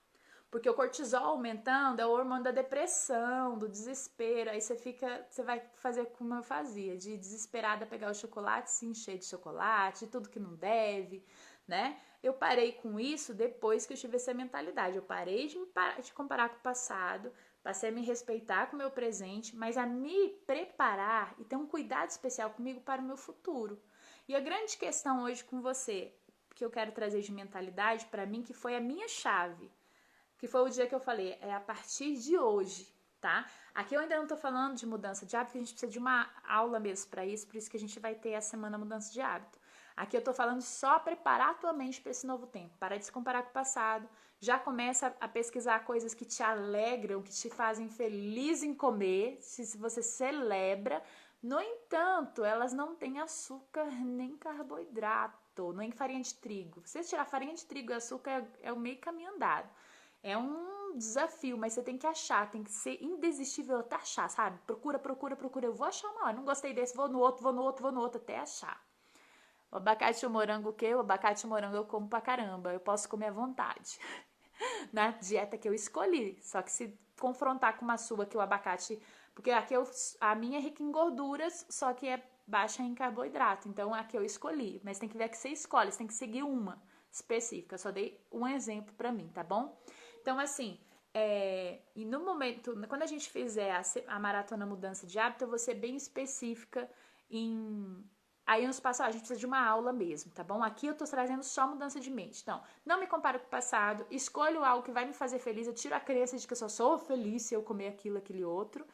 Porque o cortisol aumentando é o hormônio da depressão, do desespero. Aí você vai fazer como eu fazia, de desesperada pegar o chocolate, se encher de chocolate, tudo que não deve, né? Eu parei com isso depois que eu tive essa mentalidade. Eu parei de comparar com o passado, passei a me respeitar com o meu presente, mas a me preparar e ter um cuidado especial comigo para o meu futuro. E a grande questão hoje com você, que eu quero trazer de mentalidade para mim, que foi a minha chave, que foi o dia que eu falei, é a partir de hoje, tá? Aqui eu ainda não tô falando de mudança de hábito, a gente precisa de uma aula mesmo para isso, por isso que a gente vai ter a semana mudança de hábito. Aqui eu tô falando só preparar a tua mente para esse novo tempo, parar de se comparar com o passado, já começa a pesquisar coisas que te alegram, que te fazem feliz em comer, se você celebra. No entanto, elas não têm açúcar nem carboidrato, nem farinha de trigo. Se você tirar farinha de trigo e açúcar, é o meio caminho andado. É um desafio, mas você tem que achar, tem que ser indesistível até achar, sabe? Procura, procura, procura. Eu vou achar uma hora, não gostei desse, vou no outro, vou no outro, vou no outro, até achar. O abacate e o morango, o quê? O abacate e o morango eu como pra caramba, eu posso comer à vontade. Na dieta que eu escolhi. Só que se confrontar com uma sua, que o abacate... Porque aqui a minha é rica em gorduras, só que é baixa em carboidrato. Então, a que eu escolhi. Mas tem que ver a que você escolhe, você tem que seguir uma específica. Eu só dei um exemplo pra mim, tá bom? Então, assim, e no momento, quando a gente fizer a maratona mudança de hábito, eu vou ser bem específica em... Aí nos passos, a gente precisa de uma aula mesmo, tá bom? Aqui eu tô trazendo só mudança de mente. Então, não me comparo com o passado, escolho algo que vai me fazer feliz, eu tiro a crença de que eu só sou feliz se eu comer aquilo, aquele outro.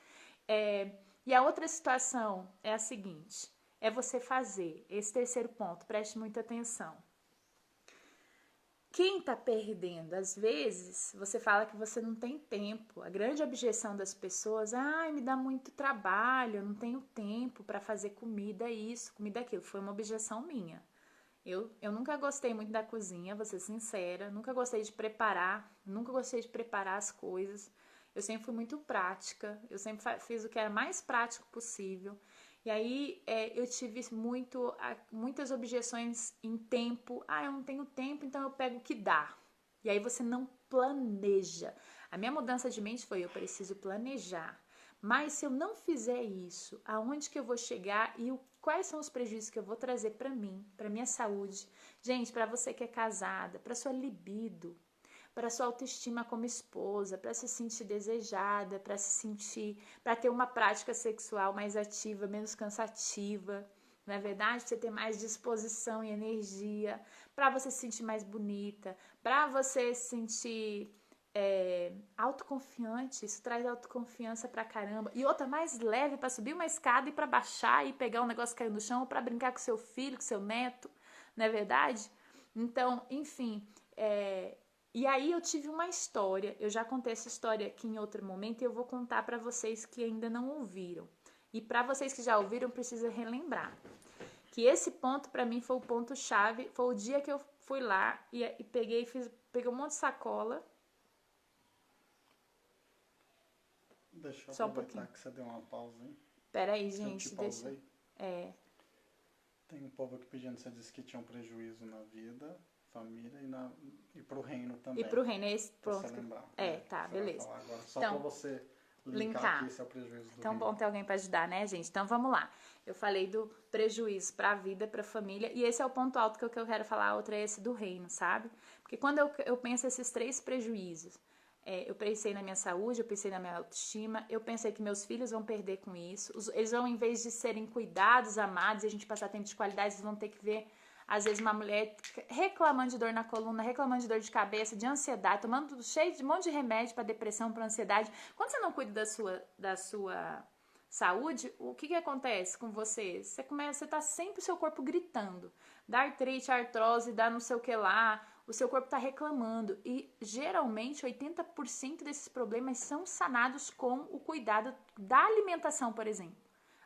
E a outra situação é a seguinte, é você fazer, esse terceiro ponto, preste muita atenção. Quem tá perdendo? Às vezes, você fala que você não tem tempo. A grande objeção das pessoas, me dá muito trabalho, eu não tenho tempo para fazer comida isso, comida aquilo. Foi uma objeção minha. Eu nunca gostei muito da cozinha, vou ser sincera. Nunca gostei de preparar, nunca gostei de preparar as coisas. Eu sempre fui muito prática, eu sempre fiz o que era mais prático possível. E aí eu tive muitas objeções em tempo. Eu não tenho tempo, então eu pego o que dá. E aí você não planeja. A minha mudança de mente foi, eu preciso planejar. Mas se eu não fizer isso, aonde que eu vou chegar e quais são os prejuízos que eu vou trazer para mim, para minha saúde? Gente, para você que é casada, para sua libido, para sua autoestima como esposa, para se sentir desejada, para ter uma prática sexual mais ativa, menos cansativa, não é verdade? Pra você ter mais disposição e energia, para você se sentir mais bonita, para você se sentir autoconfiante, isso traz autoconfiança pra caramba. E outra mais leve para subir uma escada e para baixar e pegar um negócio que caiu no chão, ou para brincar com seu filho, com seu neto, não é verdade? Então, enfim, e aí eu tive uma história, eu já contei essa história aqui em outro momento e eu vou contar para vocês que ainda não ouviram. E para vocês que já ouviram, precisa relembrar. Que esse ponto para mim foi o ponto chave, foi o dia que eu fui lá e peguei um monte de sacola. Deixa eu aproveitar que você deu uma pausa aí. Peraí, gente, deixa. Tem um povo aqui pedindo, você disse que tinha um prejuízo na vida, família e pro reino também. E pro reino, é esse pra ponto. você lembrar. Tá, beleza. Agora, só então, pra você linkar. Que esse é o prejuízo do Então, reino. bom ter alguém para ajudar, né, gente? Então, vamos lá. Eu falei do prejuízo para a vida, para a família, e esse é o ponto alto que eu quero falar, outro é esse do reino, sabe? Porque quando eu penso esses 3 prejuízos, eu pensei na minha saúde, eu pensei na minha autoestima, eu pensei que meus filhos vão perder com isso, eles vão, em vez de serem cuidados, amados, e a gente passar tempo de qualidade, eles vão ter que ver, às vezes, uma mulher reclamando de dor na coluna, reclamando de dor de cabeça, de ansiedade, tomando cheio de um monte de remédio para depressão, para ansiedade. Quando você não cuida da sua saúde, o que acontece com você? Você tá sempre o seu corpo gritando. Dá artrite, artrose, dá não sei o que lá, o seu corpo tá reclamando. E geralmente 80% desses problemas são sanados com o cuidado da alimentação, por exemplo.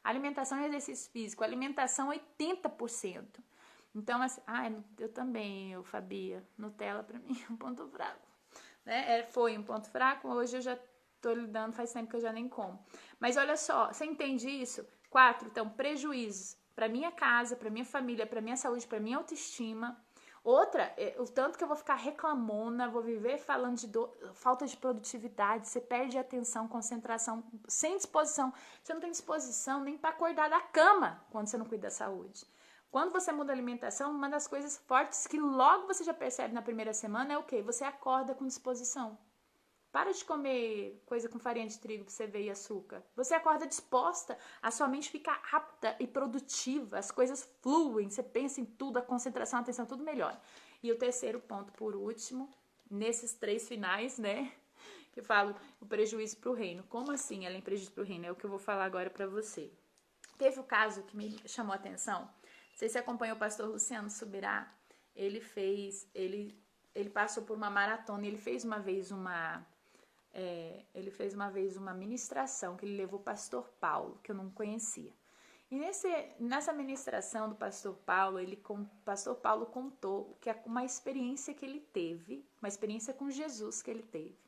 Alimentação e exercício físico. Alimentação 80%. Então, assim, eu também, Fabia, Nutella pra mim é um ponto fraco. Né? Foi um ponto fraco, hoje eu já tô lidando, faz tempo que eu já nem como. Mas olha só, você entende isso? 4, então, prejuízos para minha casa, para minha família, para minha saúde, para minha autoestima. Outra, o tanto que eu vou ficar reclamona, vou viver falando de falta de produtividade, você perde atenção, concentração, sem disposição. Você não tem disposição nem para acordar da cama quando você não cuida da saúde. Quando você muda a alimentação, uma das coisas fortes que logo você já percebe na primeira semana é o quê? Você acorda com disposição. Para de comer coisa com farinha de trigo pra você ver e açúcar. Você acorda disposta, a sua mente fica apta e produtiva, as coisas fluem, você pensa em tudo, a concentração, a atenção, tudo melhora. E o terceiro ponto, por último, nesses 3 finais, né, que eu falo o prejuízo pro reino. Como assim ela é prejuízo pro reino? É o que eu vou falar agora pra você. Teve o caso que me chamou a atenção, não sei se você acompanhou o pastor Luciano Subirá, ele passou por uma maratona, ele fez uma vez uma ministração que ele levou o pastor Paulo, que eu não conhecia. E nessa ministração do pastor Paulo, o pastor Paulo contou que uma experiência que ele teve, uma experiência com Jesus que ele teve.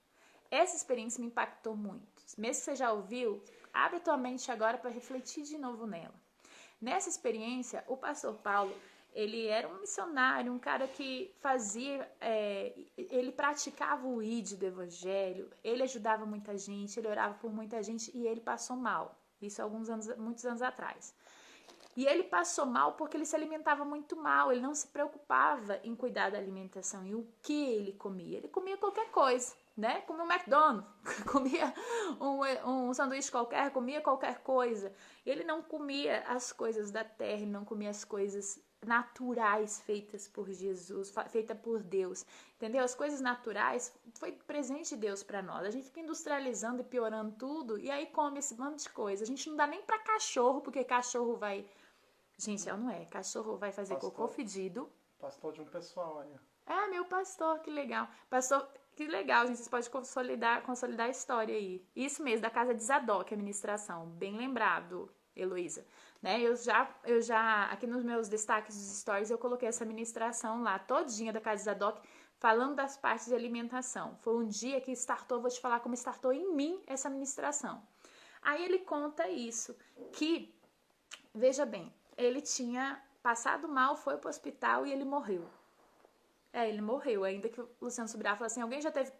Essa experiência me impactou muito. Mesmo que você já ouviu, abre tua mente agora para refletir de novo nela. Nessa experiência, o pastor Paulo, ele era um missionário, um cara que ele praticava o ID do evangelho, ele ajudava muita gente, ele orava por muita gente e ele passou mal. Isso muitos anos atrás. E ele passou mal porque ele se alimentava muito mal, ele não se preocupava em cuidar da alimentação. E o que ele comia? Ele comia qualquer coisa, né? Comia um McDonald's, comia um sanduíche qualquer, comia qualquer coisa. Ele não comia as coisas da terra, ele não comia as coisas naturais feitas por Jesus, feita por Deus, entendeu? As coisas naturais foi presente de Deus para nós. A gente fica industrializando e piorando tudo e aí come esse bando de coisa. A gente não dá nem para cachorro, porque cachorro vai... Gente, não é. Cachorro vai fazer cocô fedido. Pastor de um pessoal aí. Meu pastor, que legal. Pastor, que legal, gente. Vocês podem consolidar a história aí. Isso mesmo, da casa de Zadok, a ministração. Bem lembrado, Heloísa. Né? Eu já, aqui nos meus destaques dos stories, eu coloquei essa ministração lá, todinha da casa de Zadok, falando das partes de alimentação. Foi um dia que startou, vou te falar como startou em mim essa ministração. Aí ele conta isso, que, veja bem, ele tinha passado mal, foi pro hospital e ele morreu. Ele morreu, ainda que o Luciano Subirá falou assim, alguém já teve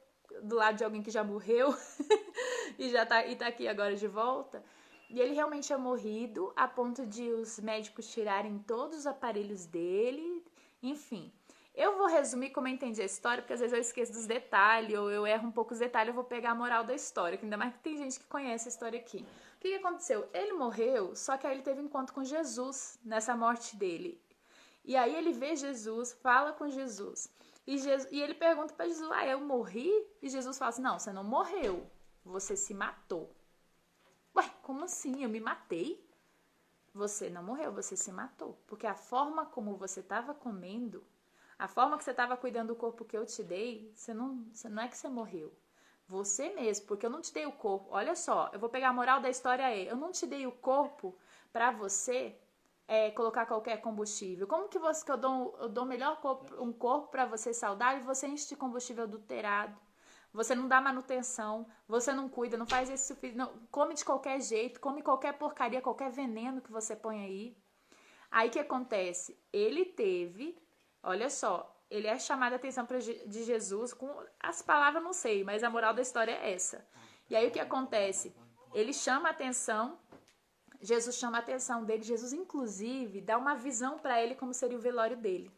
do lado de alguém que já morreu e tá aqui agora de volta? E ele realmente tinha morrido a ponto de os médicos tirarem todos os aparelhos dele, enfim. Eu vou resumir como eu entendi a história, porque às vezes eu esqueço dos detalhes, ou eu erro um pouco os detalhes, eu vou pegar a moral da história, que ainda mais que tem gente que conhece a história aqui. O que aconteceu? Ele morreu, só que aí ele teve um encontro com Jesus nessa morte dele. E aí ele vê Jesus, fala com Jesus. E ele pergunta para Jesus, eu morri? E Jesus fala assim, não, você não morreu, você se matou. Ué, como assim? Eu me matei? Você não morreu, você se matou. Porque a forma como você estava comendo, a forma que você estava cuidando do corpo que eu te dei, não é que você morreu. Você mesmo, porque eu não te dei o corpo. Olha só, eu vou pegar a moral da história aí. Eu não te dei o corpo para você colocar qualquer combustível. Como que eu dou melhor um corpo para você saudável e você enche de combustível adulterado? Você não dá manutenção, você não cuida, não faz esse come de qualquer jeito, come qualquer porcaria, qualquer veneno que você põe aí. Aí o que acontece? Ele teve, olha só, ele é chamado a atenção de Jesus com as palavras, não sei, mas a moral da história é essa. E aí o que acontece? Ele chama a atenção, Jesus chama a atenção dele, Jesus inclusive dá uma visão para ele como seria o velório dele.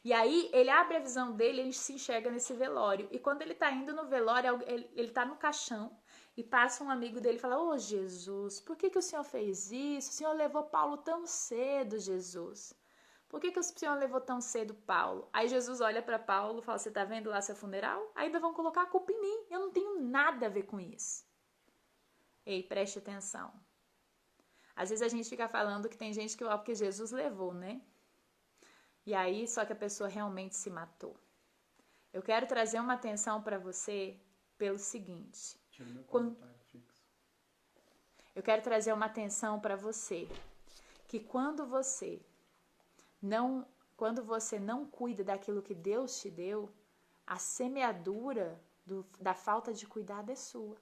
E aí ele abre a visão dele, ele se enxerga nesse velório. E quando ele tá indo no velório, ele tá no caixão e passa um amigo dele e fala: Ô Jesus, por que o senhor fez isso? O senhor levou Paulo tão cedo, Jesus. Por que o senhor levou tão cedo Paulo? Aí Jesus olha para Paulo e fala: você tá vendo lá seu funeral? Ainda vão colocar a culpa em mim, eu não tenho nada a ver com isso. Ei, preste atenção. Às vezes a gente fica falando que tem gente que ó, porque Jesus levou, né? E aí, só que a pessoa realmente se matou. Eu quero trazer uma atenção para você pelo seguinte. Eu quero trazer uma atenção para você. Que quando você não cuida daquilo que Deus te deu, a semeadura da falta de cuidado é sua.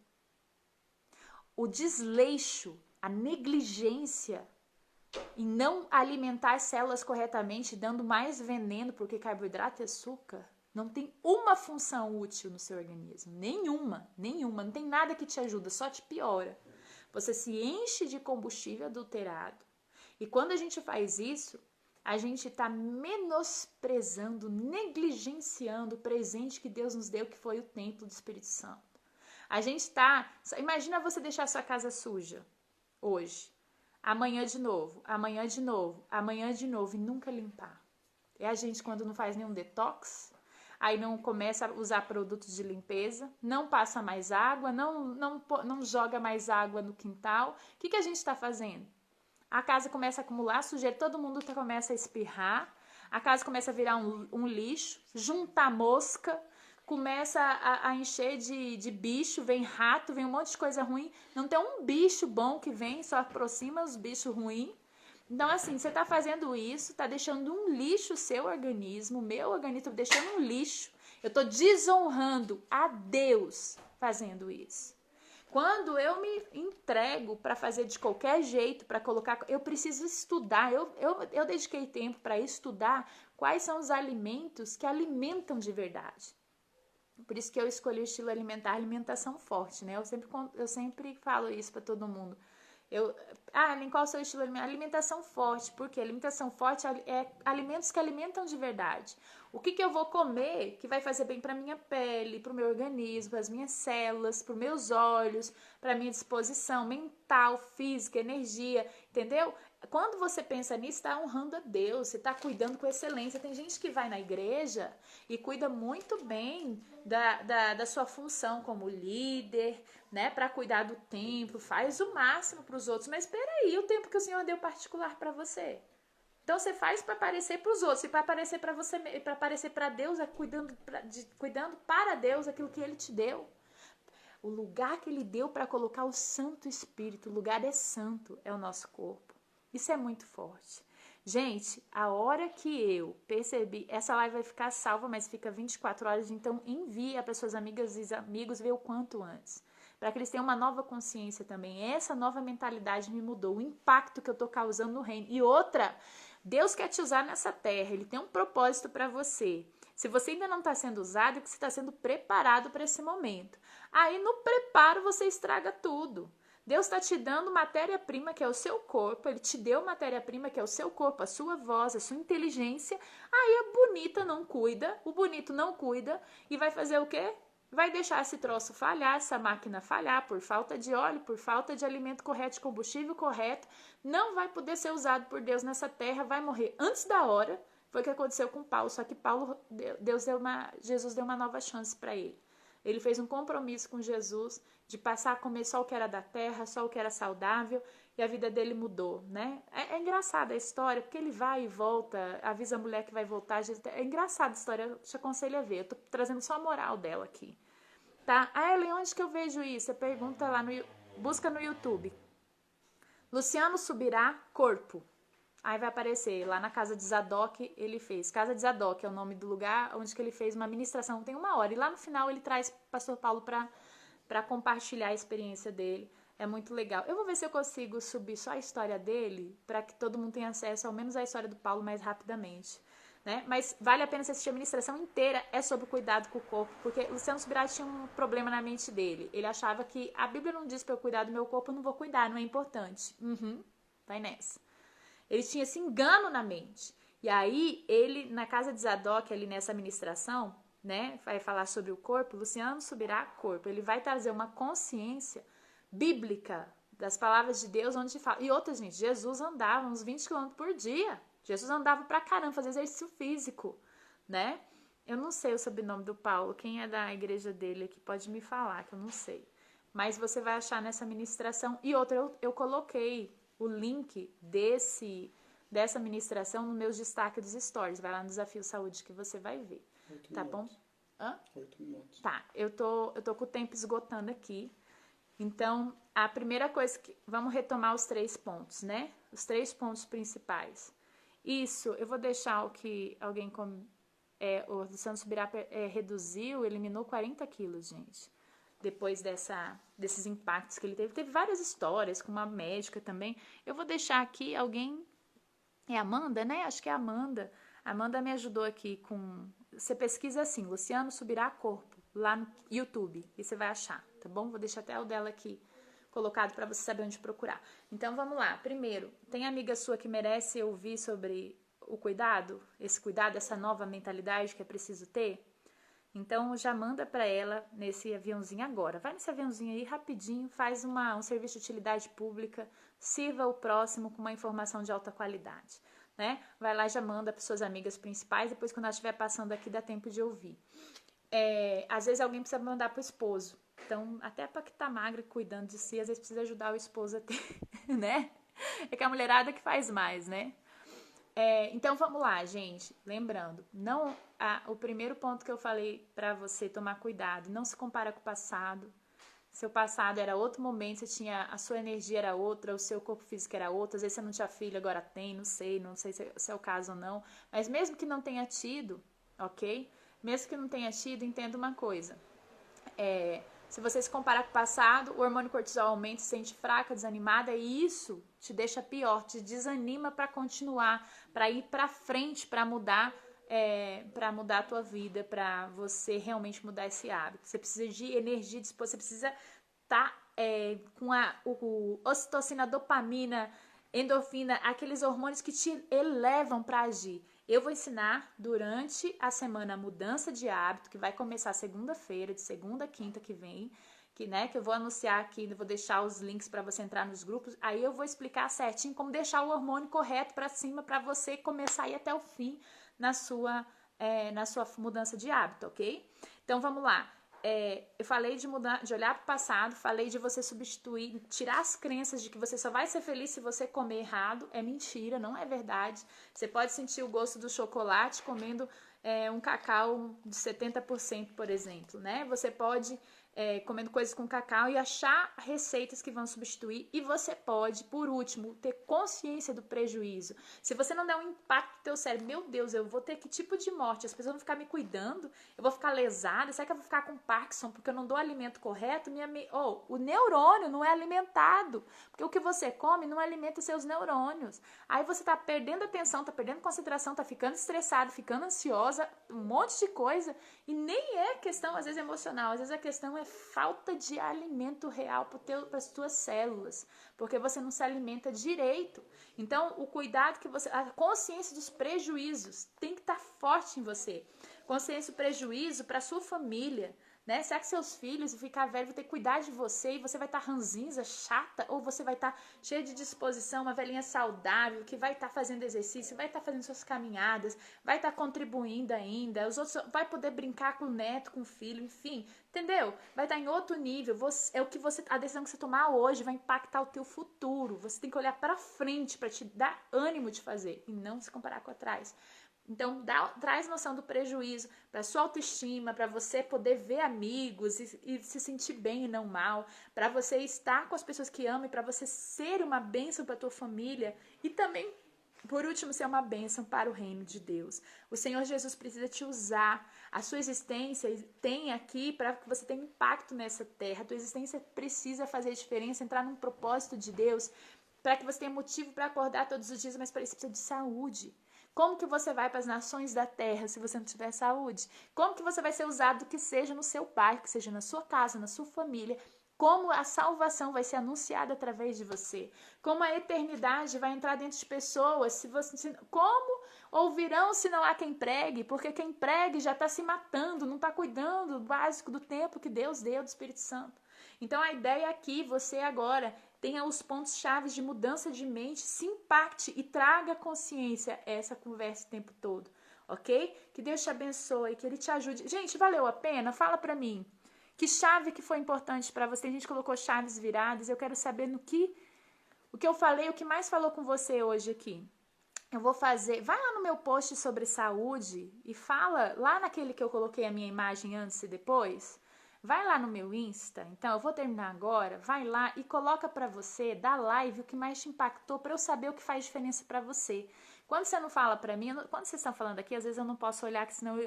O desleixo, a negligência em não alimentar células corretamente, dando mais veneno, porque carboidrato e açúcar não tem uma função útil no seu organismo. Nenhuma. Não tem nada que te ajuda, só te piora. Você se enche de combustível adulterado. E quando a gente faz isso, a gente está menosprezando, negligenciando o presente que Deus nos deu, que foi o templo do Espírito Santo. A gente está... Imagina você deixar sua casa suja hoje. Amanhã de novo, e nunca limpar. É a gente quando não faz nenhum detox, aí não começa a usar produtos de limpeza, não passa mais água, não joga mais água no quintal. O que a gente está fazendo? A casa começa a acumular sujeira, todo mundo começa a espirrar, a casa começa a virar um lixo, juntar mosca, começa a encher de bicho, vem rato, vem um monte de coisa ruim. Não tem um bicho bom que vem, só aproxima os bichos ruins. Então, assim, você tá fazendo isso, tá deixando um lixo o seu organismo, o meu organismo, deixando um lixo. Eu tô desonrando a Deus fazendo isso. Quando eu me entrego para fazer de qualquer jeito, para colocar... Eu preciso estudar, eu dediquei tempo para estudar quais são os alimentos que alimentam de verdade. Por isso que eu escolhi o estilo alimentar, alimentação forte, né? Eu sempre falo isso para todo mundo. Qual é o seu estilo alimentar? Alimentação forte. Por quê? Alimentação forte é alimentos que alimentam de verdade. O que eu vou comer que vai fazer bem para minha pele, para o meu organismo, para as minhas células, para os meus olhos, para a minha disposição mental, física, energia, entendeu? Quando você pensa nisso, está honrando a Deus, você está cuidando com excelência. Tem gente que vai na igreja e cuida muito bem da sua função como líder, né, para cuidar do templo, faz o máximo para os outros. Mas espera aí, o tempo que o Senhor deu particular para você. Então você faz para aparecer para os outros, e para aparecer para você, para aparecer para Deus, é cuidando para Deus aquilo que Ele te deu. O lugar que Ele deu para colocar o Santo Espírito, o lugar é santo, é o nosso corpo. Isso é muito forte. Gente, a hora que eu percebi, essa live vai ficar salva, mas fica 24 horas, então envie para suas amigas e amigos ver o quanto antes. Para que eles tenham uma nova consciência também. Essa nova mentalidade me mudou, o impacto que eu estou causando no reino. E outra, Deus quer te usar nessa terra, Ele tem um propósito para você. Se você ainda não está sendo usado, é que você está sendo preparado para esse momento. Aí no preparo você estraga tudo. Deus está te dando matéria-prima, que é o seu corpo. Ele te deu matéria-prima, que é o seu corpo, a sua voz, a sua inteligência. Aí a bonita não cuida, o bonito não cuida e vai fazer o quê? Vai deixar esse troço falhar, essa máquina falhar por falta de óleo, por falta de alimento correto, de combustível correto. Não vai poder ser usado por Deus nessa terra, vai morrer antes da hora. Foi o que aconteceu com Paulo, só que Jesus deu uma nova chance para ele. Ele fez um compromisso com Jesus de passar a comer só o que era da terra, só o que era saudável, e a vida dele mudou, né? É engraçada a história, porque ele vai e volta, avisa a mulher que vai voltar. É engraçada a história, eu te aconselho a ver. Eu tô trazendo só a moral dela aqui, tá? Ellen, onde que eu vejo isso? Você pergunta lá, busca no YouTube. Luciano Subirá, corpo. Aí vai aparecer, lá na casa de Zadok, ele fez. Casa de Zadok é o nome do lugar onde que ele fez uma ministração, tem 1 hora. E lá no final ele traz o pastor Paulo para compartilhar a experiência dele. É muito legal. Eu vou ver se eu consigo subir só a história dele, para que todo mundo tenha acesso, ao menos à história do Paulo, mais rapidamente. né? Mas vale a pena você assistir a ministração inteira, é sobre o cuidado com o corpo, porque Luciano Subirá tinha um problema na mente dele. Ele achava que a Bíblia não diz para eu cuidar do meu corpo, eu não vou cuidar, não é importante. Vai nessa. Ele tinha esse engano na mente. E aí, ele, na casa de Zadok, ali nessa ministração, né, vai falar sobre o corpo, Luciano Subirá corpo. Ele vai trazer uma consciência bíblica das palavras de Deus, onde fala. E outra, gente, Jesus andava uns 20 km por dia. Jesus andava pra caramba, fazia exercício físico, né? Eu não sei o sobrenome do Paulo. Quem é da igreja dele aqui pode me falar, que eu não sei. Mas você vai achar nessa ministração. E outra, eu coloquei o link dessa ministração nos meus destaques dos stories. Vai lá no Desafio Saúde que você vai ver. 8 tá minutos. Bom? Hã? 8 minutos. Tá, eu tô com o tempo esgotando aqui. Então, a primeira coisa que... Vamos retomar os 3 pontos, né? Os 3 pontos principais. Isso, eu vou deixar o que alguém... o Luciano Subirá reduziu, eliminou 40 quilos, gente. Depois desses impactos que ele teve. Teve várias histórias com uma médica também. Eu vou deixar aqui alguém... É Amanda, né? Acho que é Amanda. Amanda me ajudou aqui com... Você pesquisa assim, Luciano Subirá Corpo, lá no YouTube, e você vai achar, tá bom? Vou deixar até o dela aqui colocado para você saber onde procurar. Então, vamos lá. Primeiro, tem amiga sua que merece ouvir sobre o cuidado? Esse cuidado, essa nova mentalidade que é preciso ter? Então, já manda para ela nesse aviãozinho agora. Vai nesse aviãozinho aí rapidinho, faz um serviço de utilidade pública, sirva o próximo com uma informação de alta qualidade. Né? Vai lá e já manda para suas amigas principais, depois quando ela estiver passando aqui dá tempo de ouvir. Às vezes alguém precisa mandar pro esposo. Então, até para que tá magra cuidando de si, às vezes precisa ajudar o esposo a ter, né? É que a mulherada que faz mais, né? Então, vamos lá, gente. Lembrando, o primeiro ponto que eu falei para você tomar cuidado, não se compara com o passado. Seu passado era outro momento, a sua energia era outra, o seu corpo físico era outro, às vezes você não tinha filho, agora tem, não sei se é o caso ou não. Mas mesmo que não tenha tido, ok? Mesmo que não tenha tido, entenda uma coisa. Se você se comparar com o passado, o hormônio cortisol aumenta, se sente fraca, desanimada, e isso te deixa pior, te desanima para continuar, para ir para frente, para mudar a tua vida, para você realmente mudar esse hábito. Você precisa de energia, você precisa estar com a ocitocina, dopamina, endorfina, aqueles hormônios que te elevam para agir. Eu vou ensinar durante a semana a mudança de hábito, que vai começar segunda-feira, de segunda a quinta que vem, que eu vou anunciar aqui, vou deixar os links para você entrar nos grupos. Aí eu vou explicar certinho como deixar o hormônio correto para cima, para você começar a ir até o fim na sua mudança de hábito, ok? Então vamos lá. Eu falei de olhar para o passado, falei de você substituir, tirar as crenças de que você só vai ser feliz se você comer errado. É mentira, não é verdade. Você pode sentir o gosto do chocolate comendo um cacau de 70%, por exemplo, né? Você pode comendo coisas com cacau e achar receitas que vão substituir. E você pode, por último, ter consciência do prejuízo. Se você não der um impacto no teu cérebro, meu Deus, eu vou ter que tipo de morte? As pessoas vão ficar me cuidando? Eu vou ficar lesada? Será que eu vou ficar com Parkinson porque eu não dou o alimento correto? O neurônio não é alimentado. Porque o que você come não alimenta seus neurônios. Aí você tá perdendo atenção, tá perdendo concentração, tá ficando estressado, ficando ansiosa, um monte de coisa. E nem é questão, às vezes, emocional. Às vezes a questão é falta de alimento real para as tuas células, porque você não se alimenta direito. Então, o cuidado a consciência dos prejuízos tem que estar forte em você. Consciência do prejuízo para a sua família, né? Será que seus filhos vão ficar velhos, vão ter que cuidar de você e você vai estar ranzinza, chata, ou você vai estar cheia de disposição, uma velhinha saudável, que vai estar fazendo exercício, vai estar fazendo suas caminhadas, vai estar contribuindo ainda, os outros vai poder brincar com o neto, com o filho, enfim, entendeu? Vai estar em outro nível. A decisão que você tomar hoje vai impactar o teu futuro. Você tem que olhar para frente para te dar ânimo de fazer e não se comparar com atrás. Então, traz noção do prejuízo para sua autoestima, para você poder ver amigos e se sentir bem e não mal, para você estar com as pessoas que amam e para você ser uma bênção para a tua família e também, por último, ser uma bênção para o reino de Deus. O Senhor Jesus precisa te usar. A sua existência tem aqui para que você tenha impacto nessa terra. A tua existência precisa fazer diferença, entrar num propósito de Deus, para que você tenha motivo para acordar todos os dias, mas para isso precisa de saúde. Como que você vai para as nações da terra se você não tiver saúde? Como que você vai ser usado que seja no seu bairro, que seja na sua casa, na sua família? Como a salvação vai ser anunciada através de você? Como a eternidade vai entrar dentro de pessoas? Como ouvirão se não há quem pregue? Porque quem pregue já está se matando, não está cuidando do básico do tempo que Deus deu do Espírito Santo. Então a ideia aqui, você agora tenha os pontos chaves de mudança de mente, se impacte e traga consciência a essa conversa o tempo todo, ok? Que Deus te abençoe, que Ele te ajude. Gente, valeu a pena? Fala pra mim. Que chave que foi importante para você? A gente colocou chaves viradas. Eu quero saber o que eu falei, o que mais falou com você hoje aqui. Eu vou fazer. Vai lá no meu post sobre saúde e fala lá naquele que eu coloquei a minha imagem antes e depois. Vai lá no meu Insta. Então eu vou terminar agora. Vai lá e coloca para você da live o que mais te impactou para eu saber o que faz diferença para você. Quando você não fala pra mim, quando vocês estão falando aqui, às vezes eu não posso olhar, que senão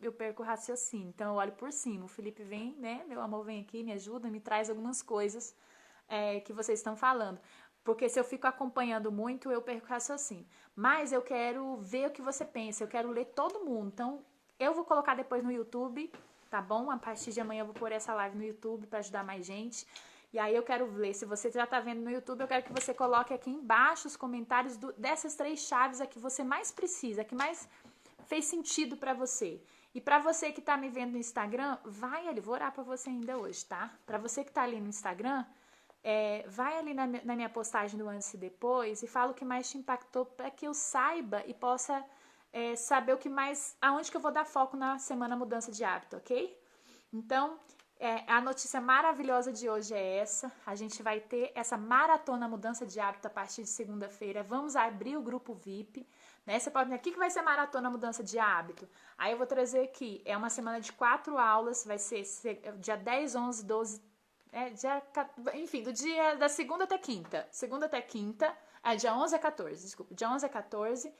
eu perco o raciocínio. Então eu olho por cima. O Felipe vem, né? Meu amor vem aqui, me ajuda, me traz algumas coisas que vocês estão falando. Porque se eu fico acompanhando muito, eu perco o raciocínio. Mas eu quero ver o que você pensa, eu quero ler todo mundo. Então eu vou colocar depois no YouTube, tá bom? A partir de amanhã eu vou pôr essa live no YouTube pra ajudar mais gente. E aí eu quero ver, se você já tá vendo no YouTube, eu quero que você coloque aqui embaixo os comentários dessas 3 chaves a que você mais precisa, que mais fez sentido pra você. E pra você que tá me vendo no Instagram, vai ali, vou orar pra você ainda hoje, tá? Pra você que tá ali no Instagram, vai ali na minha postagem do antes e depois e fala o que mais te impactou pra que eu saiba e possa saber o que mais, aonde que eu vou dar foco na semana mudança de hábito, ok? Então, a notícia maravilhosa de hoje é essa. A gente vai ter essa maratona mudança de hábito a partir de segunda-feira. Vamos abrir o grupo VIP. Né? Você pode ver, o que vai ser maratona mudança de hábito? Aí eu vou trazer aqui, é uma semana de 4 aulas, vai ser dia 10, 11, 12, enfim, da segunda até quinta. Dia 11 a 14, desculpa, dia 11 a 14.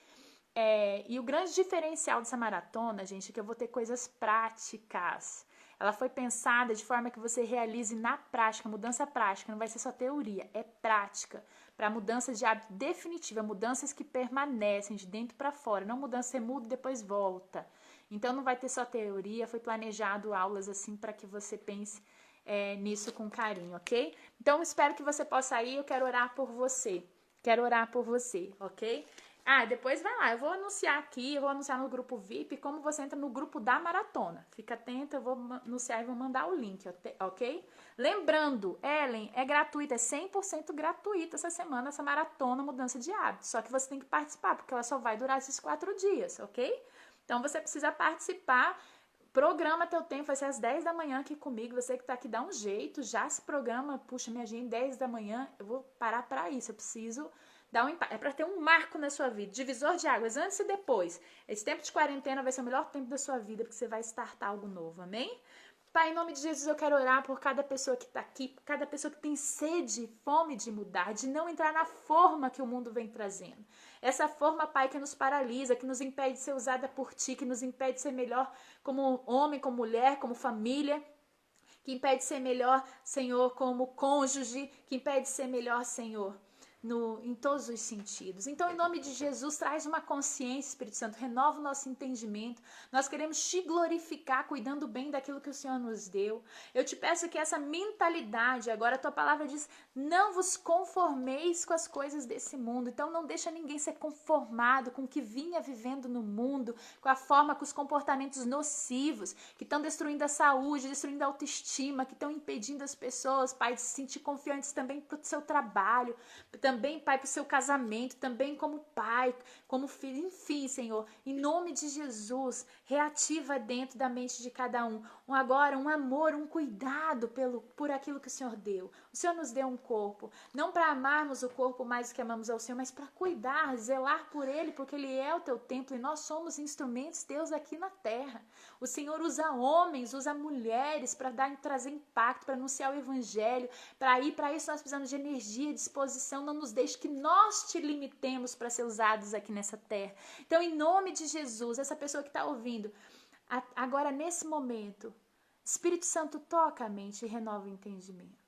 E o grande diferencial dessa maratona, gente, é que eu vou ter coisas práticas. Ela foi pensada de forma que você realize na prática, mudança prática, não vai ser só teoria, é prática. Para mudança de hábito definitiva, mudanças que permanecem de dentro para fora, não mudança você muda e depois volta. Então não vai ter só teoria, foi planejado aulas assim para que você pense nisso com carinho, ok? Então espero que você possa ir, eu quero orar por você. Ok? Depois vai lá, eu vou anunciar aqui, eu vou anunciar no grupo VIP como você entra no grupo da maratona. Fica atenta, eu vou anunciar e vou mandar o link, ok? Lembrando, Ellen, é gratuita, é 100% gratuita essa semana, essa maratona mudança de hábito. Só que você tem que participar, porque ela só vai durar esses 4 dias, ok? Então você precisa participar, programa teu tempo, vai ser às 10 da manhã aqui comigo, você que tá aqui dá um jeito, já se programa, puxa, minha agenda 10 da manhã, eu vou parar para isso, eu preciso dar um impacto, é para ter um marco na sua vida, divisor de águas, antes e depois. Esse tempo de quarentena vai ser o melhor tempo da sua vida, porque você vai startar algo novo, amém? Pai, em nome de Jesus, eu quero orar por cada pessoa que está aqui, por cada pessoa que tem sede, fome de mudar, de não entrar na forma que o mundo vem trazendo. Essa forma, Pai, que nos paralisa, que nos impede de ser usada por Ti, que nos impede de ser melhor como homem, como mulher, como família, que impede de ser melhor, Senhor, como cônjuge, que impede de ser melhor, Senhor, em todos os sentidos. Então, em nome de Jesus, traz uma consciência, Espírito Santo, renova o nosso entendimento. Nós queremos te glorificar, cuidando bem daquilo que o Senhor nos deu. Eu te peço que essa mentalidade, agora a tua palavra diz, não vos conformeis com as coisas desse mundo. Então, não deixa ninguém ser conformado com o que vinha vivendo no mundo, com a forma, com os comportamentos nocivos, que estão destruindo a saúde, destruindo a autoestima, que estão impedindo as pessoas, Pai, de se sentir confiantes também para o seu trabalho, também, Pai, para o seu casamento, também como pai, como filho, enfim, Senhor, em nome de Jesus, reativa dentro da mente de cada um, agora um amor, um cuidado por aquilo que o Senhor deu. O Senhor nos deu um corpo, não para amarmos o corpo mais do que amamos ao Senhor, mas para cuidar, zelar por ele, porque ele é o teu templo e nós somos instrumentos teus aqui na terra. O Senhor usa homens, usa mulheres para trazer impacto, para anunciar o evangelho, para isso nós precisamos de energia, disposição. Não nos deixe que nós te limitemos para ser usados aqui nessa terra. Então, em nome de Jesus, essa pessoa que está ouvindo, agora nesse momento, Espírito Santo toca a mente e renova o entendimento.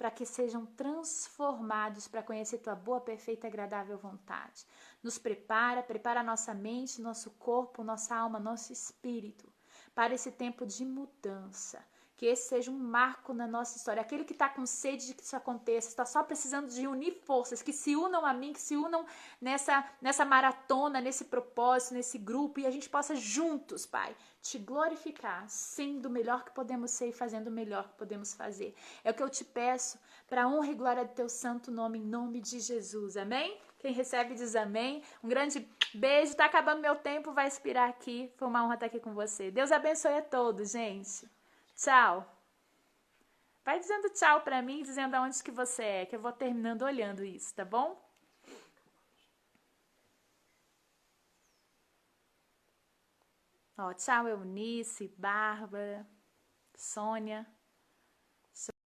para que sejam transformados para conhecer tua boa, perfeita e agradável vontade. Nos prepara a nossa mente, nosso corpo, nossa alma, nosso espírito para esse tempo de mudança. Que esse seja um marco na nossa história. Aquele que está com sede de que isso aconteça, está só precisando de unir forças, que se unam a mim, que se unam nessa maratona, nesse propósito, nesse grupo, e a gente possa juntos, Pai, te glorificar, sendo o melhor que podemos ser e fazendo o melhor que podemos fazer. É o que eu te peço, para a honra e glória do teu santo nome, em nome de Jesus. Amém? Quem recebe diz amém. Um grande beijo. Tá acabando meu tempo, vai expirar aqui. Foi uma honra estar aqui com você. Deus abençoe a todos, gente. Tchau. Vai dizendo tchau pra mim, dizendo aonde que você é, que eu vou terminando olhando isso, tá bom? Ó, tchau, Eunice, Bárbara, Sônia.